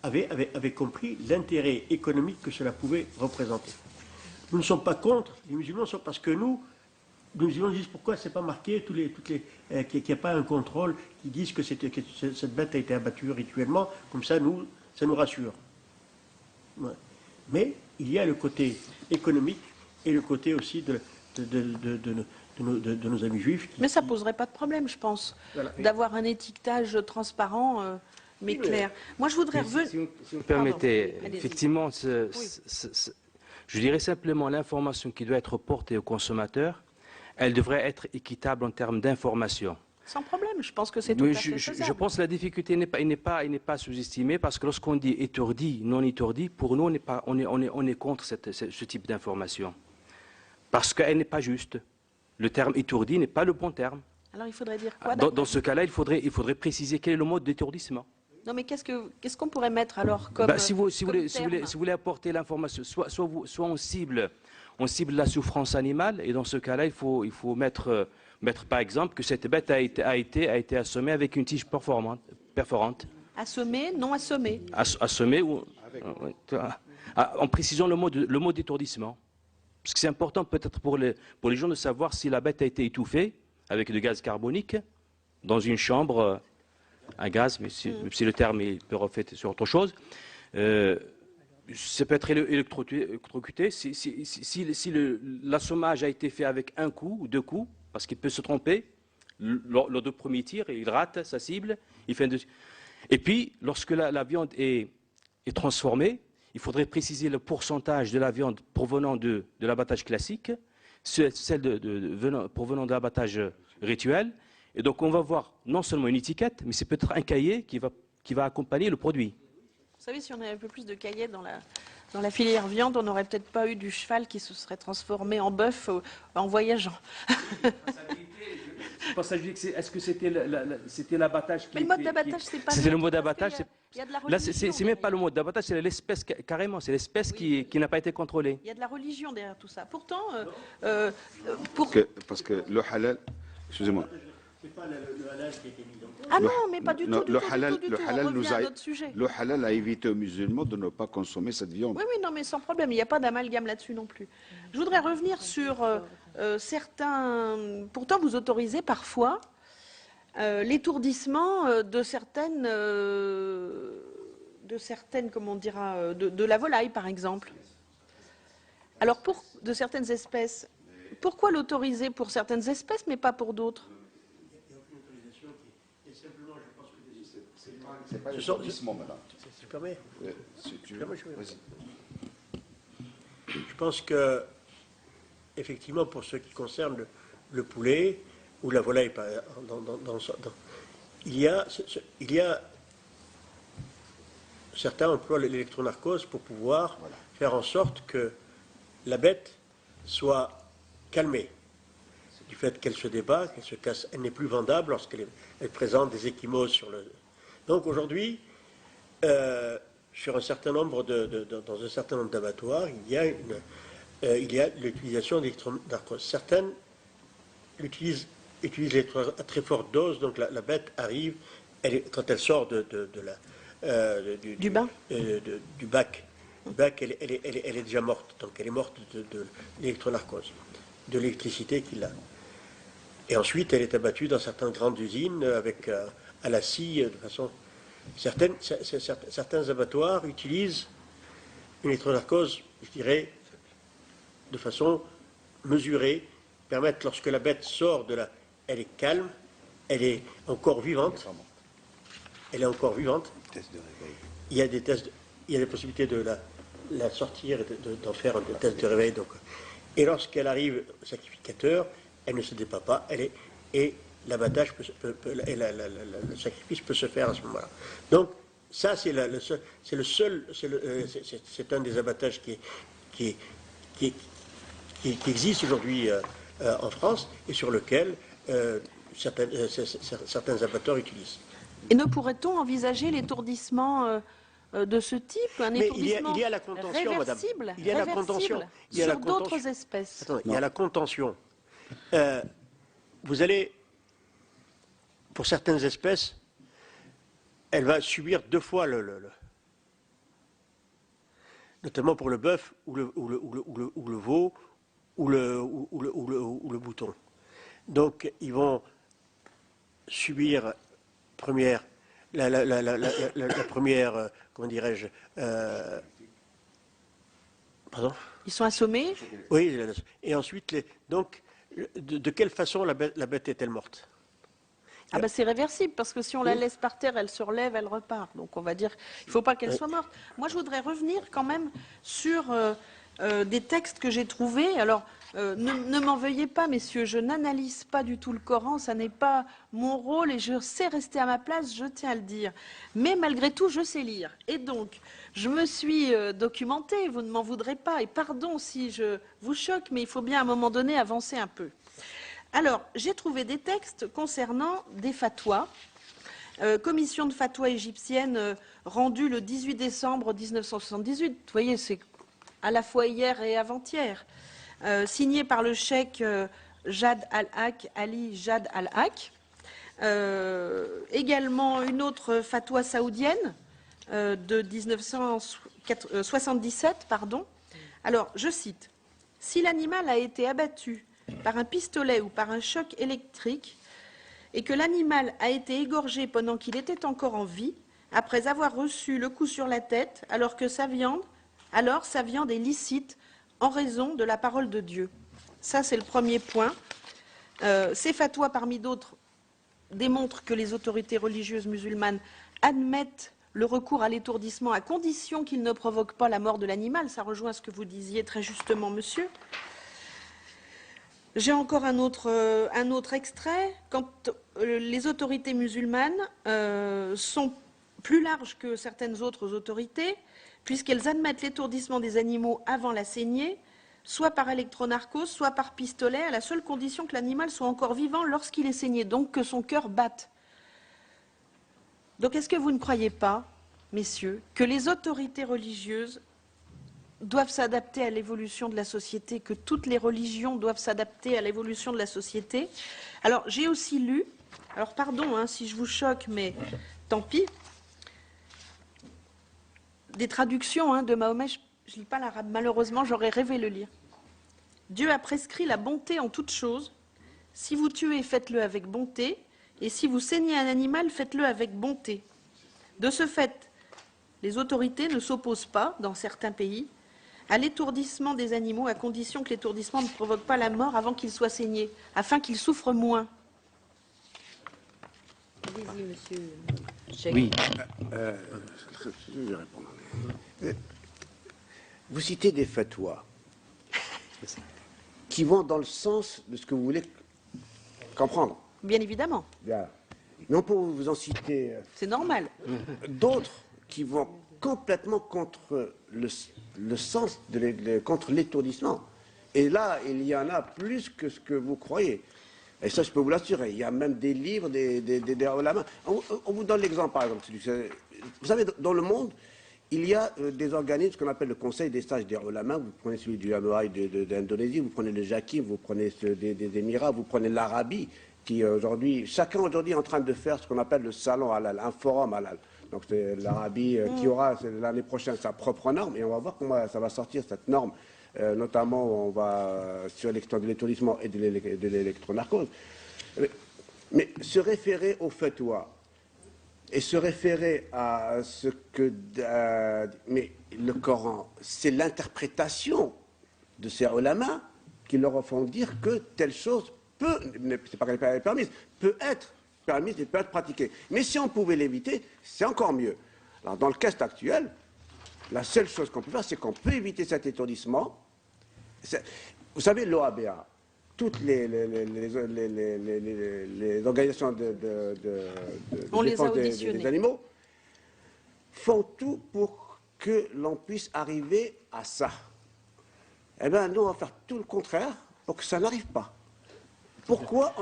avait compris l'intérêt économique que cela pouvait représenter. Nous ne sommes pas contre, les musulmans sont parce que nous musulmans disent pourquoi c'est pas marqué qu'il n'y a pas un contrôle qui disent que cette bête a été abattue rituellement, comme ça ça nous rassure. Ouais. Mais il y a le côté économique et le côté aussi de nos amis juifs. Mais ça ne poserait pas de problème, je pense, voilà, d'avoir un étiquetage transparent, mais clair. Moi, je voudrais revenir... Si vous me permettez, effectivement, je dirais simplement l'information qui doit être portée aux consommateurs, elle devrait être équitable en termes d'information. Sans problème, je pense que c'est tout à fait faisable. Je pense que la difficulté n'est pas sous-estimée parce que lorsqu'on dit étourdi, non étourdi, pour nous, on est contre ce type d'information. Parce qu'elle n'est pas juste. Le terme étourdi n'est pas le bon terme. Alors il faudrait dire quoi? Dans ce cas-là, il faudrait préciser quel est le mode d'étourdissement. Non, mais qu'est-ce qu'on pourrait mettre alors comme si vous voulez apporter l'information, soit on cible la souffrance animale, et dans ce cas-là, il faut mettre par exemple que cette bête a été assommée avec une tige perforante. Assommée, non assommée. Assommée en précisant le mot d'étourdissement. Parce que c'est important peut-être pour les gens de savoir si la bête a été étouffée avec du gaz carbonique dans une chambre à gaz, mais si le terme peut refléter sur autre chose. Ça peut être électrocuté. Si l'assommage a été fait avec un coup ou deux coups, parce qu'il peut se tromper. Lors du premier tir, il rate sa cible. Et puis, lorsque la viande est transformée, il faudrait préciser le pourcentage de la viande provenant de l'abattage classique, celle provenant de l'abattage rituel. Et donc, on va voir non seulement une étiquette, mais c'est peut-être un cahier qui va accompagner le produit. Vous savez, si on avait un peu plus de cahiers dans la filière viande, on n'aurait peut-être pas eu du cheval qui se serait transformé en bœuf en voyageant. Est-ce que c'était l'abattage qui... Mais le mode d'abattage, c'est pas... C'était le mode d'abattage. Là, c'est même pas le derrière. mode d'abattage, c'est l'espèce carrément. C'est l'espèce qui n'a pas été contrôlée. Il y a de la religion derrière tout ça. Pourtant, Parce que le halal, excusez-moi. C'est pas le halal qui a été mis en cause. Ah non, mais pas du tout, du Le tout, halal, du tout, le du tout. halal On nous revient à a, notre sujet. le halal a évité aux musulmans de ne pas consommer cette viande. Oui, oui, non, mais sans problème, il n'y a pas d'amalgame là-dessus non plus. Je voudrais revenir sur certains... Pourtant, vous autorisez parfois l'étourdissement de certaines, comment on dira, de la volaille, par exemple. Alors, de certaines espèces, pourquoi l'autoriser pour certaines espèces, mais pas pour d'autres? C'est pas l'étourdissement, madame. Si je permets. Si tu veux, vas-y. Je pense que, effectivement, pour ce qui concerne le poulet ou la volaille, il y a certains emploient l'électronarcose pour pouvoir faire en sorte que la bête soit calmée du fait qu'elle se débat, qu'elle se casse, elle n'est plus vendable lorsqu'elle présente des ecchymoses sur le. Donc aujourd'hui, sur un certain nombre dans un certain nombre d'abattoirs, il y a l'utilisation d'électronarcose. Certaines utilisent l'électronarcose à très forte dose, donc la bête arrive, quand elle sort du bac, elle est déjà morte, donc elle est morte de l'électronarcose, de l'électricité qu'il a. Et ensuite, elle est abattue dans certaines grandes usines avec à la scie de façon. Certains abattoirs utilisent une électronarcose, je dirais, de façon mesurée, permettent lorsque la bête sort elle est calme, elle est encore vivante. Elle est encore vivante. Il y a des tests, il y a des possibilités de la sortir, d'en faire un test de réveil. Donc. Et lorsqu'elle arrive au sacrificateur, elle ne se débat pas, et l'abattage le sacrifice peut se faire à ce moment-là. Donc ça c'est un des abattages qui existe aujourd'hui en France et sur lequel certains abatteurs utilisent. Et ne pourrait-on envisager l'étourdissement de ce type, un étourdissement il y a la contention, réversible, madame. Il y a la contention. sur d'autres espèces. Attendez, il y a la contention. Vous allez, pour certaines espèces, elle va subir 2 fois notamment pour le bœuf ou le veau ou le bouton. Donc ils vont subir la première, comment dirais-je, pardon. Ils sont assommés. Oui, et ensuite, donc, de quelle façon la bête est-elle morte? Ah ben c'est réversible, parce que si on la laisse par terre, elle se relève, elle repart. Donc on va dire qu'il ne faut pas qu'elle soit morte. Moi, je voudrais revenir quand même sur des textes que j'ai trouvés. Alors, ne m'en veuillez pas, messieurs, je n'analyse pas du tout le Coran, ça n'est pas mon rôle et je sais rester à ma place, je tiens à le dire. Mais malgré tout, je sais lire. Et donc, je me suis documentée, vous ne m'en voudrez pas. Et pardon si je vous choque, mais il faut bien à un moment donné avancer un peu. Alors, j'ai trouvé des textes concernant des fatwas. Commission de fatwa égyptienne rendue le 18 décembre 1978. Vous voyez, c'est à la fois hier et avant-hier. Signé par le cheikh Jad al-Haq, Ali Jad al-Haq. Également une autre fatwa saoudienne de 1977, pardon. Alors, je cite, « Si l'animal a été abattu par un pistolet ou par un choc électrique et que l'animal a été égorgé pendant qu'il était encore en vie, après avoir reçu le coup sur la tête, alors sa viande est licite en raison de la parole de Dieu. » Ça, c'est le premier point. Ces fatwas, parmi d'autres, démontrent que les autorités religieuses musulmanes admettent le recours à l'étourdissement à condition qu'il ne provoque pas la mort de l'animal. Ça rejoint ce que vous disiez très justement, monsieur. J'ai encore un autre extrait. Quand les autorités musulmanes sont plus larges que certaines autres autorités, puisqu'elles admettent l'étourdissement des animaux avant la saignée, soit par électronarcose, soit par pistolet, à la seule condition que l'animal soit encore vivant lorsqu'il est saigné, donc que son cœur batte. Donc est-ce que vous ne croyez pas, messieurs, que les autorités religieuses doivent s'adapter à l'évolution de la société, que toutes les religions doivent s'adapter à l'évolution de la société? Alors j'ai aussi lu, alors pardon si je vous choque, mais tant pis, des traductions de Mahomet. Je ne lis pas l'arabe, malheureusement, j'aurais rêvé le lire. Dieu a prescrit la bonté en toutes choses. Si vous tuez, faites-le avec bonté, et si vous saignez un animal, faites-le avec bonté. De ce fait, les autorités ne s'opposent pas, dans certains pays, à l'étourdissement des animaux, à condition que l'étourdissement ne provoque pas la mort avant qu'il soit saigné, afin qu'ils souffrent moins. Allez-y, monsieur. Oui. Je vais répondre. Vous citez des fatwas qui vont dans le sens de ce que vous voulez comprendre. Bien évidemment. Bien. Mais on peut vous en citer C'est normal. d'autres qui vont complètement contre le sens, contre l'étourdissement. Et là, il y en a plus que ce que vous croyez. Et ça, je peux vous l'assurer. Il y a même des livres, des ulama. On vous donne l'exemple, par exemple. Vous savez, dans le monde, il y a des organismes qu'on appelle le Conseil des sages des ulama. Vous prenez celui du Hawaï d'Indonésie, vous prenez le Jakim, vous prenez ceux des Émirats, vous prenez l'Arabie, qui aujourd'hui, chacun aujourd'hui est en train de faire ce qu'on appelle le salon halal, un forum halal. Donc c'est l'Arabie qui aura l'année prochaine sa propre norme, et on va voir comment ça va sortir cette norme. Notamment, on va sur l'étourdissement et de l'électronarcose. Mais se référer au fatwa et se référer à ce que... mais le Coran, c'est l'interprétation de ces ulama qui leur font dire que telle chose peut, c'est pas qu'elle est permise, peut être permise et peut être pratiquée. Mais si on pouvait l'éviter, c'est encore mieux. Alors, dans le cas actuel, la seule chose qu'on peut faire, c'est qu'on peut éviter cet étourdissement. Vous savez, l'OABA, toutes les organisations de défense des animaux font tout pour que l'on puisse arriver à ça. Eh bien, nous, on va faire tout le contraire pour que ça n'arrive pas. Pourquoi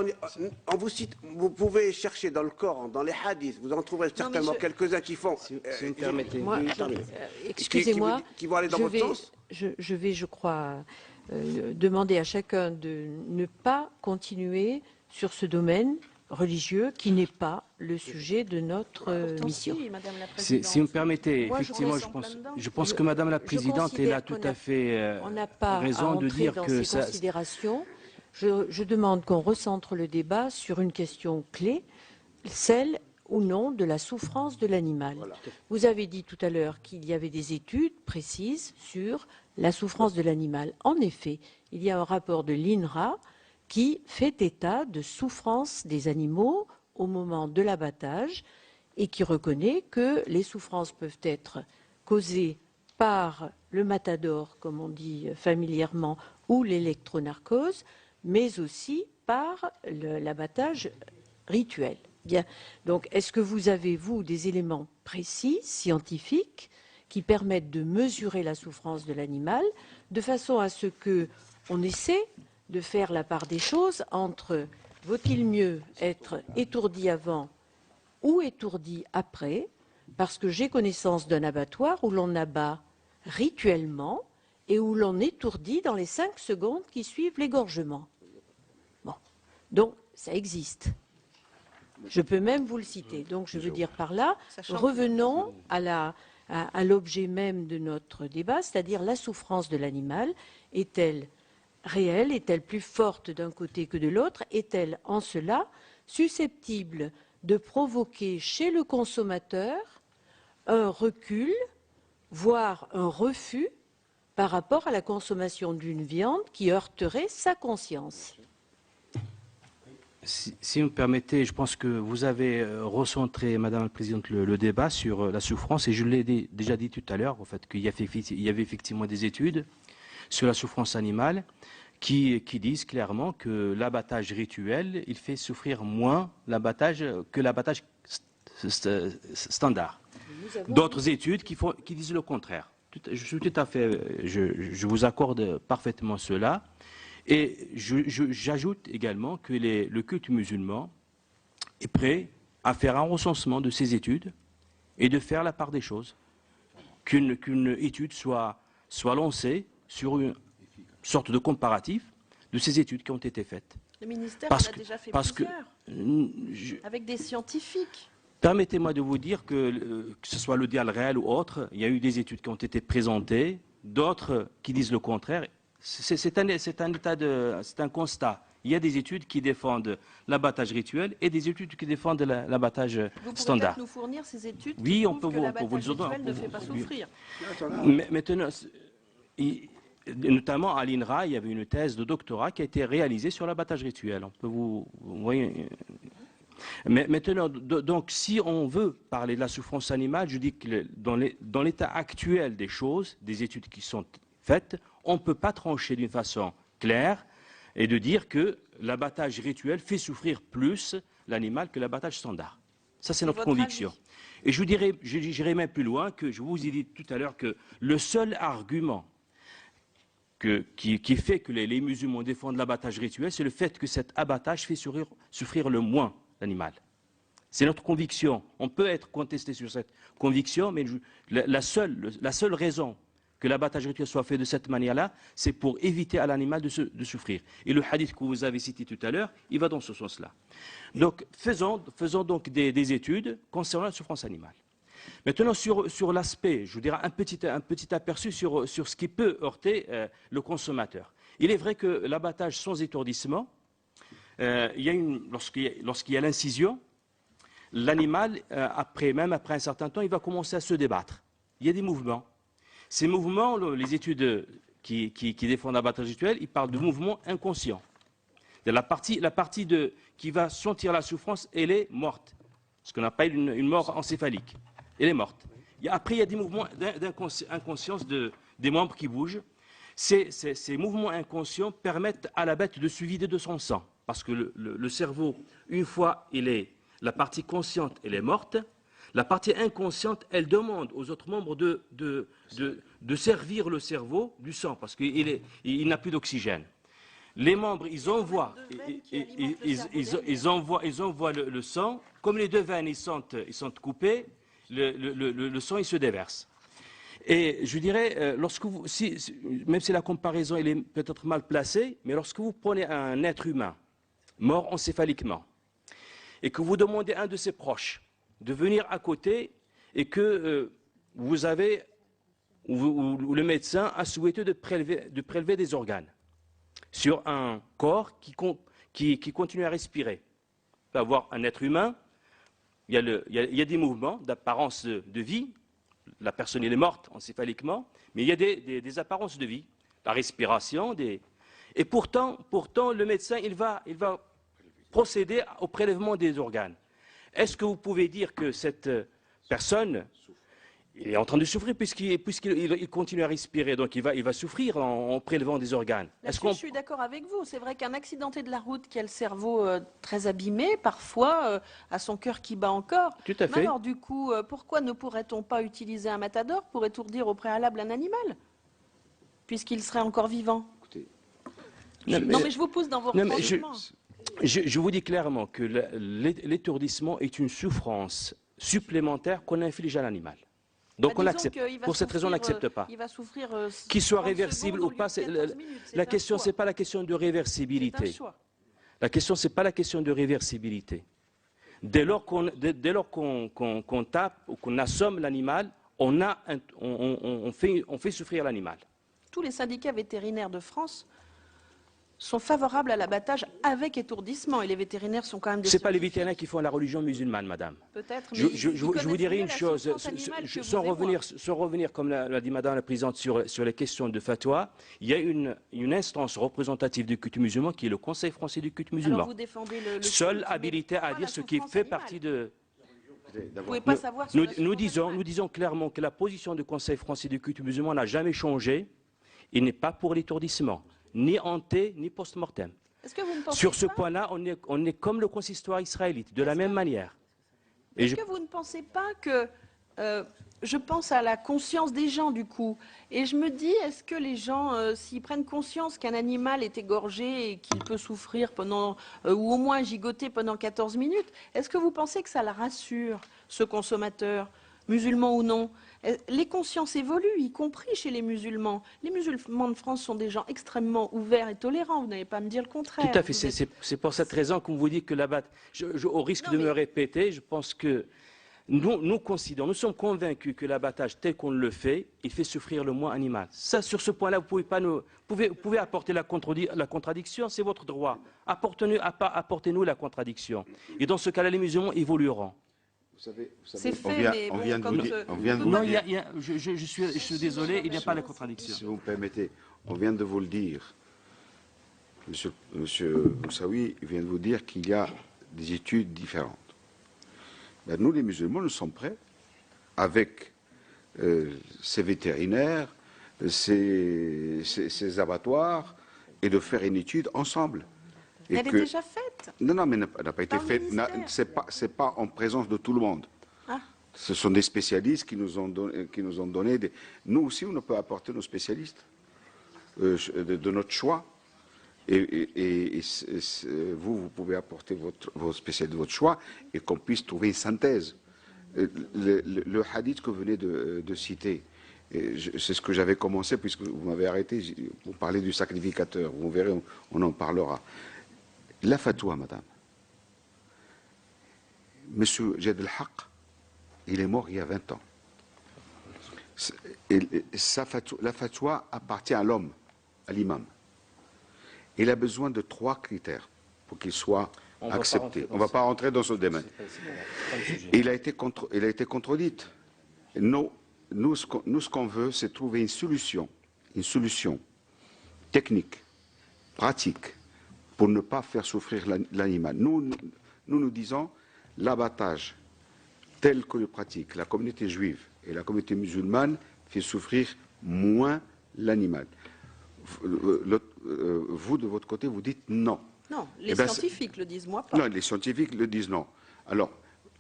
on vous cite, vous pouvez chercher dans le Coran, dans les hadiths, vous en trouverez certainement quelques-uns qui font. Si vous me permettez. Excusez-moi. Qui vont aller dans votre sens. Je vais, je crois, demander à chacun de ne pas continuer sur ce domaine religieux qui n'est pas le sujet de notre mission. Si vous me permettez, effectivement, je pense que Madame la Présidente est là tout à fait raison de dire que ça... Considération. Je demande qu'on recentre le débat sur une question clé, celle ou non de la souffrance de l'animal. Voilà. Vous avez dit tout à l'heure qu'il y avait des études précises sur la souffrance de l'animal. En effet, il y a un rapport de l'INRA qui fait état de souffrance des animaux au moment de l'abattage et qui reconnaît que les souffrances peuvent être causées par le matador, comme on dit familièrement, ou l'électronarcose, mais aussi par l'abattage rituel. Bien. Donc, est-ce que vous avez, vous, des éléments précis, scientifiques, qui permettent de mesurer la souffrance de l'animal, de façon à ce qu'on essaie de faire la part des choses entre vaut-il mieux être étourdi avant ou étourdi après, parce que j'ai connaissance d'un abattoir où l'on abat rituellement et où l'on étourdit dans les 5 secondes qui suivent l'égorgement. Bon, donc ça existe. Je peux même vous le citer. Donc je veux dire par là, revenons à l'objet même de notre débat, c'est-à-dire la souffrance de l'animal. Est-elle réelle? Est-elle plus forte d'un côté que de l'autre? Est-elle en cela susceptible de provoquer chez le consommateur un recul, voire un refus par rapport à la consommation d'une viande qui heurterait sa conscience? Si vous me permettez, je pense que vous avez recentré, Madame la Présidente, le débat sur la souffrance, et je l'ai déjà dit tout à l'heure, en fait, qu'il y avait effectivement des études sur la souffrance animale qui disent clairement que l'abattage rituel, il fait souffrir moins que l'abattage standard. D'autres études qui disent le contraire. Je suis tout à fait, je vous accorde parfaitement cela. Et j'ajoute également que le culte musulman est prêt à faire un recensement de ces études et de faire la part des choses. Qu'une étude soit lancée sur une sorte de comparatif de ces études qui ont été faites. Le ministère en a déjà fait plusieurs, avec des scientifiques. Permettez-moi de vous dire que ce soit le Dial réel ou autre, il y a eu des études qui ont été présentées, d'autres qui disent le contraire. C'est un constat. Il y a des études qui défendent l'abattage rituel et des études qui défendent l'abattage standard. Vous pouvez nous fournir ces études qui prouvent que l'abattage rituel ne fait pas souffrir. Maintenant, notamment à l'INRA, il y avait une thèse de doctorat qui a été réalisée sur l'abattage rituel. On peut vous voyez. Mais maintenant, donc, si on veut parler de la souffrance animale, je dis que dans l'état actuel des choses, des études qui sont faites, on ne peut pas trancher d'une façon claire et de dire que l'abattage rituel fait souffrir plus l'animal que l'abattage standard. Ça, c'est notre conviction. Et j'irai même plus loin que je vous ai dit tout à l'heure que le seul argument qui fait que les musulmans défendent l'abattage rituel, c'est le fait que cet abattage fait souffrir le moins l'animal. C'est notre conviction. On peut être contesté sur cette conviction, mais la seule raison que l'abattage rituel soit fait de cette manière-là, c'est pour éviter à l'animal de souffrir. Et le hadith que vous avez cité tout à l'heure, il va dans ce sens-là. Donc, faisons donc des études concernant la souffrance animale. Maintenant, sur l'aspect, je vous dirais un petit aperçu sur ce qui peut heurter le consommateur. Il est vrai que l'abattage sans étourdissement, lorsqu'il y a l'incision, l'animal, même après un certain temps, il va commencer à se débattre. Il y a des mouvements. Ces mouvements, les études qui défendent l'abattage rituel, ils parlent de mouvements inconscients. La partie qui va sentir la souffrance, elle est morte. Ce qu'on appelle une mort encéphalique. Elle est morte. Après, il y a des mouvements d'inconscience des membres qui bougent. Ces mouvements inconscients permettent à la bête de se vider de son sang. Parce que le cerveau, une fois la partie consciente, elle est morte, la partie inconsciente, elle demande aux autres membres de servir le cerveau du sang, parce qu'il n'a plus d'oxygène. Les membres, ils envoient le sang. Comme les deux veines, ils sont coupées, le sang, il se déverse. Et je dirais, même si la comparaison elle est peut-être mal placée, mais lorsque vous prenez un être humain mort encéphaliquement et que vous demandez à un de ses proches de venir à côté et que ou le médecin a souhaité de prélever des organes sur un corps qui continue à respirer. On peut avoir un être humain, il y a des mouvements d'apparence de vie, la personne elle est morte encéphaliquement, mais il y a des apparences de vie, la respiration, et pourtant le médecin il va procéder au prélèvement des organes. Est-ce que vous pouvez dire que cette personne est en train de souffrir puisqu'il continue à respirer, donc il va souffrir en prélevant des organes? Je suis d'accord avec vous. C'est vrai qu'un accidenté de la route qui a le cerveau très abîmé, parfois a son cœur qui bat encore. Tout à fait. Alors du coup, pourquoi ne pourrait-on pas utiliser un matador pour étourdir au préalable un animal, puisqu'il serait encore vivant? Écoutez, non, mais je vous pousse dans vos raisonnements. Je vous dis clairement que l'étourdissement est une souffrance supplémentaire qu'on inflige à l'animal. Donc on l'accepte. Pour cette raison, on n'accepte pas. Il va souffrir. Qu'il soit réversible ou pas, la question, c'est pas la question de réversibilité. La question, c'est pas la question de réversibilité. Dès lors qu'on tape ou qu'on assomme l'animal, on fait souffrir l'animal. Tous les syndicats vétérinaires de France sont favorables à l'abattage avec étourdissement. Et les vétérinaires sont quand même des Ce n'est pas les scientifiques. vétérinaires qui font la religion musulmane, madame. Peut-être, mais Je ils vous connaissent dirais mieux une la chose, souffrance animale que sans vous et moi. revenir, comme l'a dit madame la présidente, sur les questions de fatwa, il y a une instance représentative du culte musulman qui est le Conseil français du culte Alors musulman. vous défendez le Seul culte, habilité mais à pas dire la ce qui souffrance fait animale. partie de... Vous ne pouvez pas savoir sur la souffrance animale. Nous disons clairement que la position du Conseil français du culte musulman n'a jamais changé. Il n'est pas pour l'étourdissement, ni hanté, ni post-mortem. Est-ce que vous ne pensez Sur ce pas, point-là, on est comme le consistoire israélite, de la même manière. Et est-ce que vous ne pensez pas que je pense à la conscience des gens du coup, et je me dis, est-ce que les gens, s'ils prennent conscience qu'un animal est égorgé et qu'il peut souffrir pendant, ou au moins gigoter pendant 14 minutes, est-ce que vous pensez que ça le rassure, ce consommateur, musulman ou non? Les consciences évoluent, y compris chez les musulmans. Les musulmans de France sont des gens extrêmement ouverts et tolérants, vous n'allez pas me dire le contraire. Tout à fait, Vous êtes- c'est pour cette raison qu'on vous dit que au risque Non, de mais- me répéter, je pense que nous sommes convaincus que l'abattage tel qu'on le fait, il fait souffrir le moins animal. Ça, sur ce point-là, vous pouvez apporter la contradiction, c'est votre droit. Apportez-nous la contradiction. Et dans ce cas-là, les musulmans évolueront. C'est fait, mais on bon, vient de comme vous dire, ce- on vient de Non, vous dire, je suis désolé, il n'y a pas la contradiction. si vous me permettez, on vient de vous le dire. Monsieur Moussaoui vient de vous dire qu'il y a des études différentes. Ben, nous, les musulmans, nous sommes prêts, avec ces vétérinaires, ces abattoirs, et de faire une étude ensemble. Et Elle est que- déjà faite. Non, mais elle n'a pas été Par le faite. ministère. C'est pas en présence de tout le monde. Ah. Ce sont des spécialistes qui nous ont donné des... Nous aussi, on peut apporter nos spécialistes de notre choix. Et vous pouvez apporter vos spécialistes de votre choix et qu'on puisse trouver une synthèse. Le hadith que vous venez de citer, c'est ce que j'avais commencé, puisque vous m'avez arrêté, vous parlez du sacrificateur. Vous verrez, on en parlera. La fatwa, madame. Monsieur Jed El-Haq, il est mort il y a 20 ans. La fatwa appartient à l'homme, à l'imam. Il a besoin de 3 critères pour qu'il soit accepté. On ne va pas rentrer dans ce domaine. Il a été contredit. Nous, ce qu'on veut, c'est trouver une solution technique, pratique, pour ne pas faire souffrir l'animal. Nous disons, l'abattage tel que le pratique la communauté juive et la communauté musulmane fait souffrir moins l'animal. Vous, de votre côté, vous dites non. Non, les Eh ben, scientifiques le disent, moi pas. Non, les scientifiques le disent non. Alors,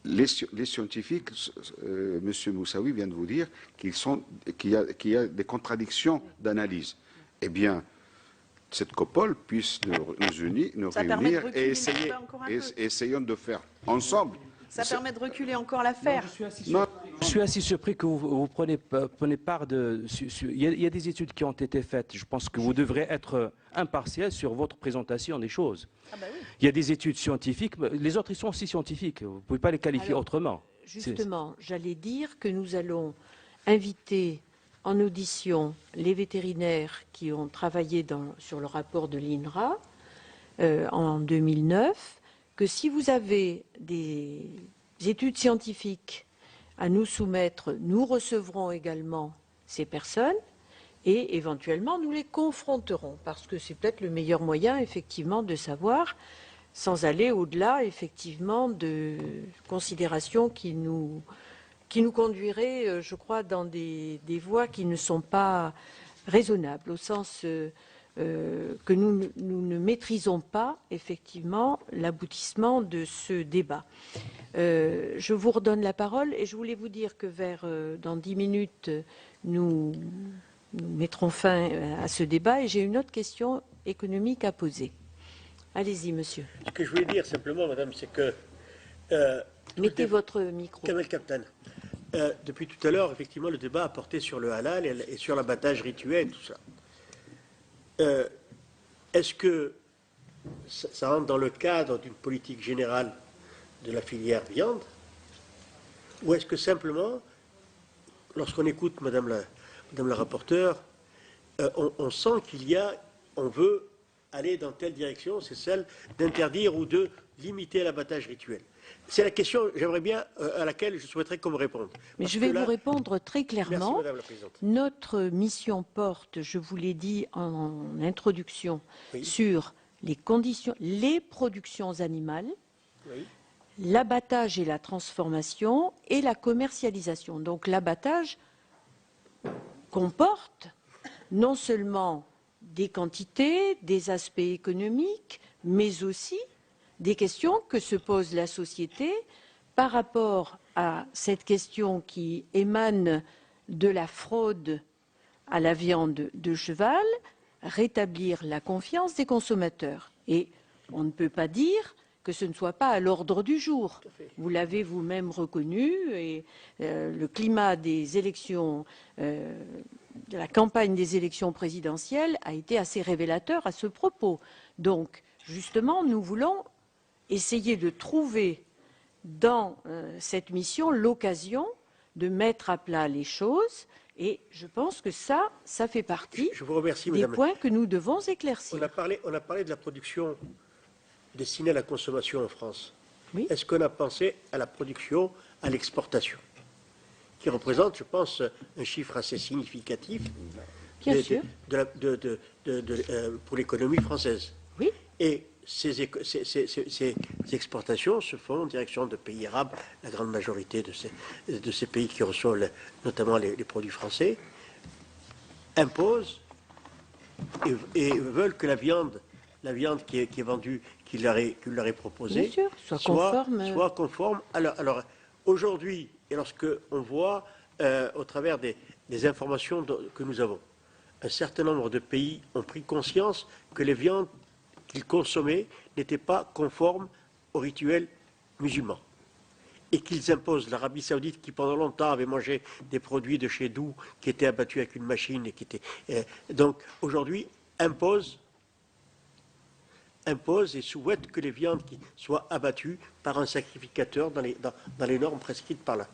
les scientifiques, M. Moussaoui vient de vous dire qu'il y a des contradictions d'analyse. Eh bien, cette copole puisse nous Ça permet de réunir reculer et le débat encore un peu. essayons de faire ensemble. Ça permet de reculer encore l'affaire. Je suis assez surpris que vous prenez part de... Il y a des études qui ont été faites. Je pense que vous devrez être impartial sur votre présentation des choses. Ah bah oui. Il y a des études scientifiques, mais les autres, ils sont aussi scientifiques. Vous ne pouvez pas les qualifier Alors, autrement. Justement, j'allais dire que nous allons inviter en audition les vétérinaires qui ont travaillé sur le rapport de l'INRA en 2009, que si vous avez des études scientifiques à nous soumettre, nous recevrons également ces personnes et éventuellement nous les confronterons, parce que c'est peut-être le meilleur moyen, effectivement, de savoir, sans aller au-delà, effectivement, de considérations qui nous conduiraient, je crois, dans des voies qui ne sont pas raisonnables, au sens que nous ne maîtrisons pas, effectivement, l'aboutissement de ce débat. Je vous redonne la parole et je voulais vous dire que dans 10 minutes, nous mettrons fin à ce débat et j'ai une autre question économique à poser. Allez-y, monsieur. Ce que je voulais dire simplement, madame, c'est que... Mettez votre micro. Kamel Kaptan. Depuis tout à l'heure, effectivement, le débat a porté sur le halal et sur l'abattage rituel, tout ça. Est-ce que ça rentre dans le cadre d'une politique générale de la filière viande, ou est-ce que simplement, lorsqu'on écoute Madame la rapporteure, on sent on veut aller dans telle direction, c'est celle d'interdire ou de limiter l'abattage rituel. C'est la question, j'aimerais bien, à laquelle je souhaiterais qu'on me réponde. Mais Parce je vais que là- vous répondre très Merci, clairement. Madame la Présidente. Notre mission porte, je vous l'ai dit en introduction, Oui. sur les conditions, les productions animales, Oui. l'abattage et la transformation et la commercialisation. Donc l'abattage comporte non seulement des quantités, des aspects économiques, mais aussi des questions que se pose la société par rapport à cette question qui émane de la fraude à la viande de cheval, rétablir la confiance des consommateurs. Et on ne peut pas dire que ce ne soit pas à l'ordre du jour. Vous l'avez vous-même reconnu, et le climat des élections, de la campagne des élections présidentielles a été assez révélateur à ce propos. Donc, justement, nous voulons essayer de trouver dans cette mission l'occasion de mettre à plat les choses, et je pense que ça fait partie Je vous remercie, des Madame. points que nous devons éclaircir. On a parlé de la production destinée à la consommation en France. Oui. Est-ce qu'on a pensé à la production, à l'exportation, qui représente, je pense, un chiffre assez significatif Bien sûr. pour l'économie française? Oui. Et ces exportations se font en direction de pays arabes, la grande majorité de ces pays qui reçoivent notamment les produits français, imposent et veulent que la viande qui est vendue, qui leur est proposée, Bien sûr, soit conforme. Alors aujourd'hui, et lorsque on voit au travers des informations que nous avons, un certain nombre de pays ont pris conscience que les viandes qu'ils consommaient n'étaient pas conformes au rituel musulman. Et qu'ils imposent l'Arabie Saoudite, qui pendant longtemps avait mangé des produits de chez nous, qui étaient abattus avec une machine, et qui étaient donc aujourd'hui impose et souhaite que les viandes qui soient abattues par un sacrificateur dans les normes prescrites par là.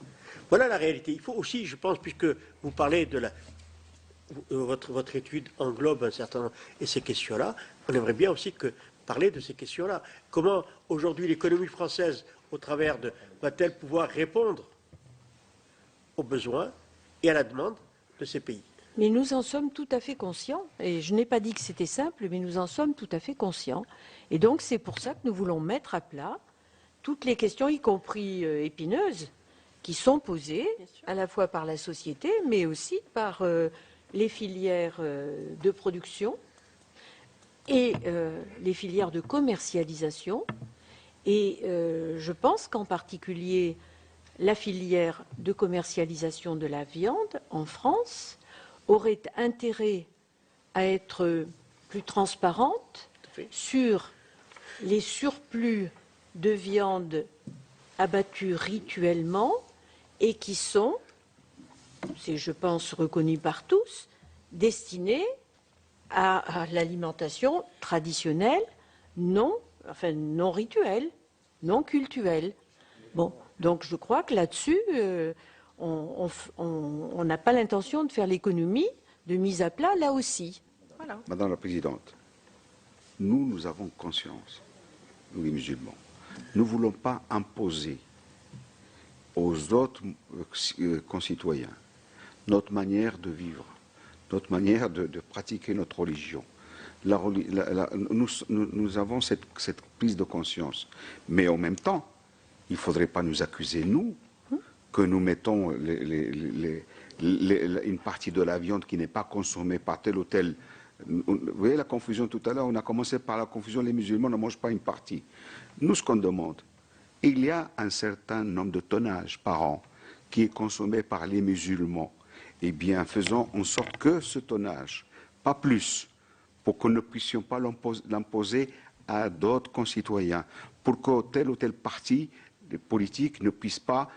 Voilà la réalité. Il faut aussi, je pense, puisque vous parlez de votre étude englobe un certain nombre et ces questions-là, on aimerait bien aussi parler de ces questions-là. Comment aujourd'hui l'économie française, au travers va-t-elle pouvoir répondre aux besoins et à la demande de ces pays? Mais nous en sommes tout à fait conscients, et je n'ai pas dit que c'était simple, mais nous en sommes tout à fait conscients. Et donc c'est pour ça que nous voulons mettre à plat toutes les questions, y compris épineuses, qui sont posées à la fois par la société, mais aussi par les filières de production et les filières de commercialisation. Et je pense qu'en particulier, la filière de commercialisation de la viande en France aurait intérêt à être plus transparente sur les surplus de viande abattus rituellement et qui sont, c'est je pense reconnu par tous, destinés à l'alimentation traditionnelle, non rituelle, non cultuelle. Bon, donc je crois que là-dessus, on n'a pas l'intention de faire l'économie de mise à plat là aussi. Voilà. Madame la Présidente, nous avons conscience, nous les musulmans, nous ne voulons pas imposer aux autres concitoyens notre manière de vivre, notre manière de pratiquer notre religion. Nous avons cette prise de conscience. Mais en même temps, il ne faudrait pas nous accuser, nous, que nous mettons une partie de la viande qui n'est pas consommée par tel ou tel. Vous voyez la confusion tout à l'heure, on a commencé par la confusion, les musulmans ne mangent pas une partie. Nous, ce qu'on demande, il y a un certain nombre de tonnages par an qui est consommé par les musulmans. Eh bien, faisons en sorte que ce tonnage, pas plus, pour que nous ne puissions pas l'imposer à d'autres concitoyens, pour que tel ou tel parti politique ne puisse pas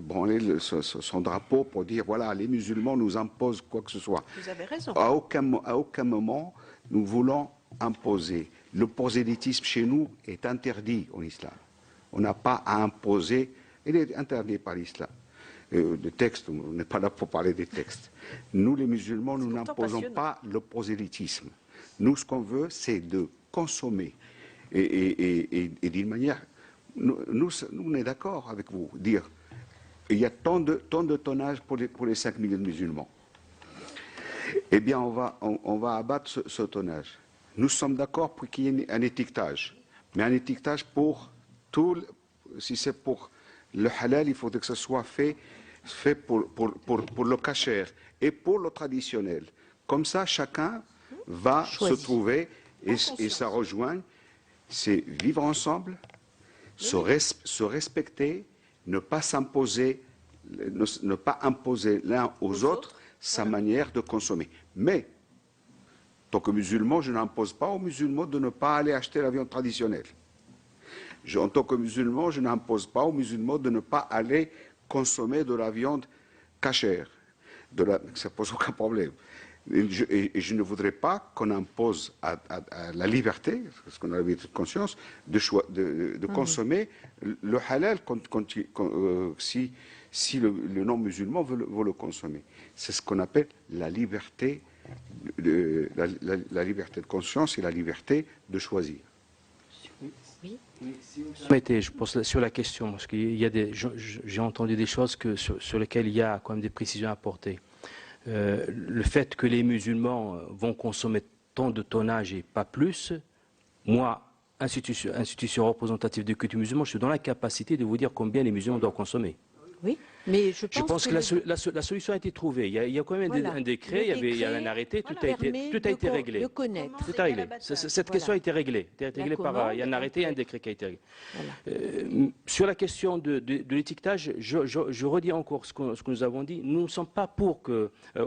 branler son drapeau pour dire voilà, les musulmans nous imposent quoi que ce soit. Vous avez raison. À aucun moment nous voulons imposer. Le prosélytisme chez nous est interdit en islam. On n'a pas à imposer, il est interdit par l'islam. Le texte, on n'est pas là pour parler des textes. Nous, les musulmans, nous n'imposons pas le prosélytisme. Nous, ce qu'on veut, c'est de consommer. Et d'une manière, nous, on est d'accord avec vous, dire il y a tant de tonnage pour les 5 millions de musulmans. Eh bien, on va abattre ce tonnage. Nous sommes d'accord pour qu'il y ait un étiquetage. Mais un étiquetage pour tout, si c'est pour le halal, il faudrait que ce soit fait pour le kasher et pour le traditionnel. Comme ça, chacun va se trouver et ça rejoint. C'est vivre ensemble, se respecter, ne pas s'imposer, ne pas imposer l'un aux autres sa manière de consommer. Mais, en tant que musulman, je n'impose pas aux musulmans de ne pas aller acheter la viande traditionnelle. En tant que musulman, je n'impose pas aux musulmans de ne pas aller consommer de la viande cachère. Ça ne pose aucun problème. Et je ne voudrais pas qu'on impose à la liberté, parce qu'on a la liberté de conscience, de consommer le halal si le non-musulman veut le consommer. C'est ce qu'on appelle la liberté, la liberté de conscience et la liberté de choisir. Oui. Je pense sur la question, parce qu'il y a j'ai entendu des choses sur lesquelles il y a quand même des précisions à apporter. Le fait que les musulmans vont consommer tant de tonnage et pas plus, moi, institution représentative de culte musulman, je suis dans la capacité de vous dire combien les musulmans doivent consommer. Oui, mais je pense que la solution a été trouvée. Il y a quand même un décret, il y a un arrêté, tout a été réglé. Le connaître. Tout a réglé. Cette question a été réglée. Il y a un arrêté et un décret qui a été réglé. Voilà. Sur la question de l'étiquetage, je redis encore ce que nous avons dit. Nous ne sommes pas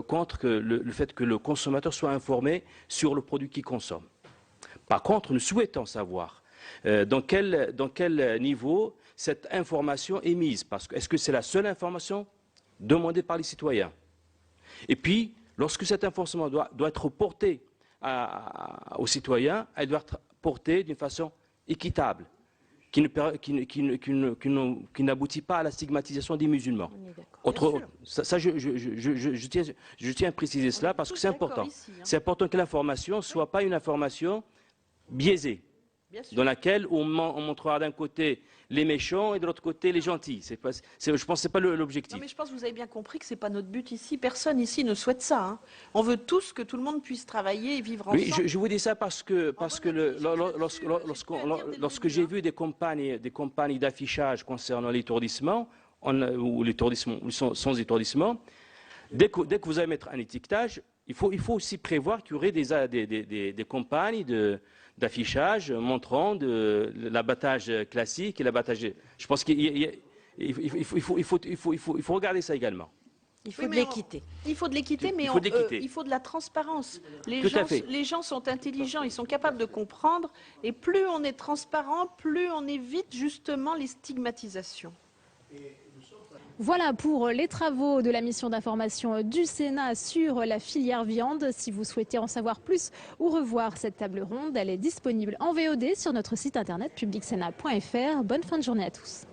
contre le fait que le consommateur soit informé sur le produit qu'il consomme. Par contre, nous souhaitons savoir dans quel niveau cette information est mise. Parce que est-ce que c'est la seule information demandée par les citoyens? Et puis, lorsque cette information doit être portée aux citoyens, elle doit être portée d'une façon équitable, qui n'aboutit pas à la stigmatisation des musulmans. Je tiens à préciser cela parce que c'est important. C'est important que l'information ne soit pas une information biaisée, dans laquelle on montrera d'un côté les méchants et de l'autre côté les gentils. Je pense que ce n'est pas l'objectif. Non, mais je pense que vous avez bien compris que ce n'est pas notre but ici. Personne ici ne souhaite ça. Hein. On veut tous que tout le monde puisse travailler et vivre ensemble. Oui, je vous dis ça parce que lorsque j'ai vu des campagnes d'affichage concernant l'étourdissement, ou l'étourdissement, sans étourdissement, dès que vous allez mettre un étiquetage, il faut aussi prévoir qu'il y aurait des campagnes d'affichage montrant l'abattage classique et l'abattage. Je pense qu'il faut regarder ça également. Il faut de l'équité. Il faut de l'équité, mais il faut de la transparence. Les gens sont intelligents, ils sont capables de comprendre, et plus on est transparent, plus on évite justement les stigmatisations. Voilà pour les travaux de la mission d'information du Sénat sur la filière viande. Si vous souhaitez en savoir plus ou revoir cette table ronde, elle est disponible en VOD sur notre site internet publicsénat.fr. Bonne fin de journée à tous.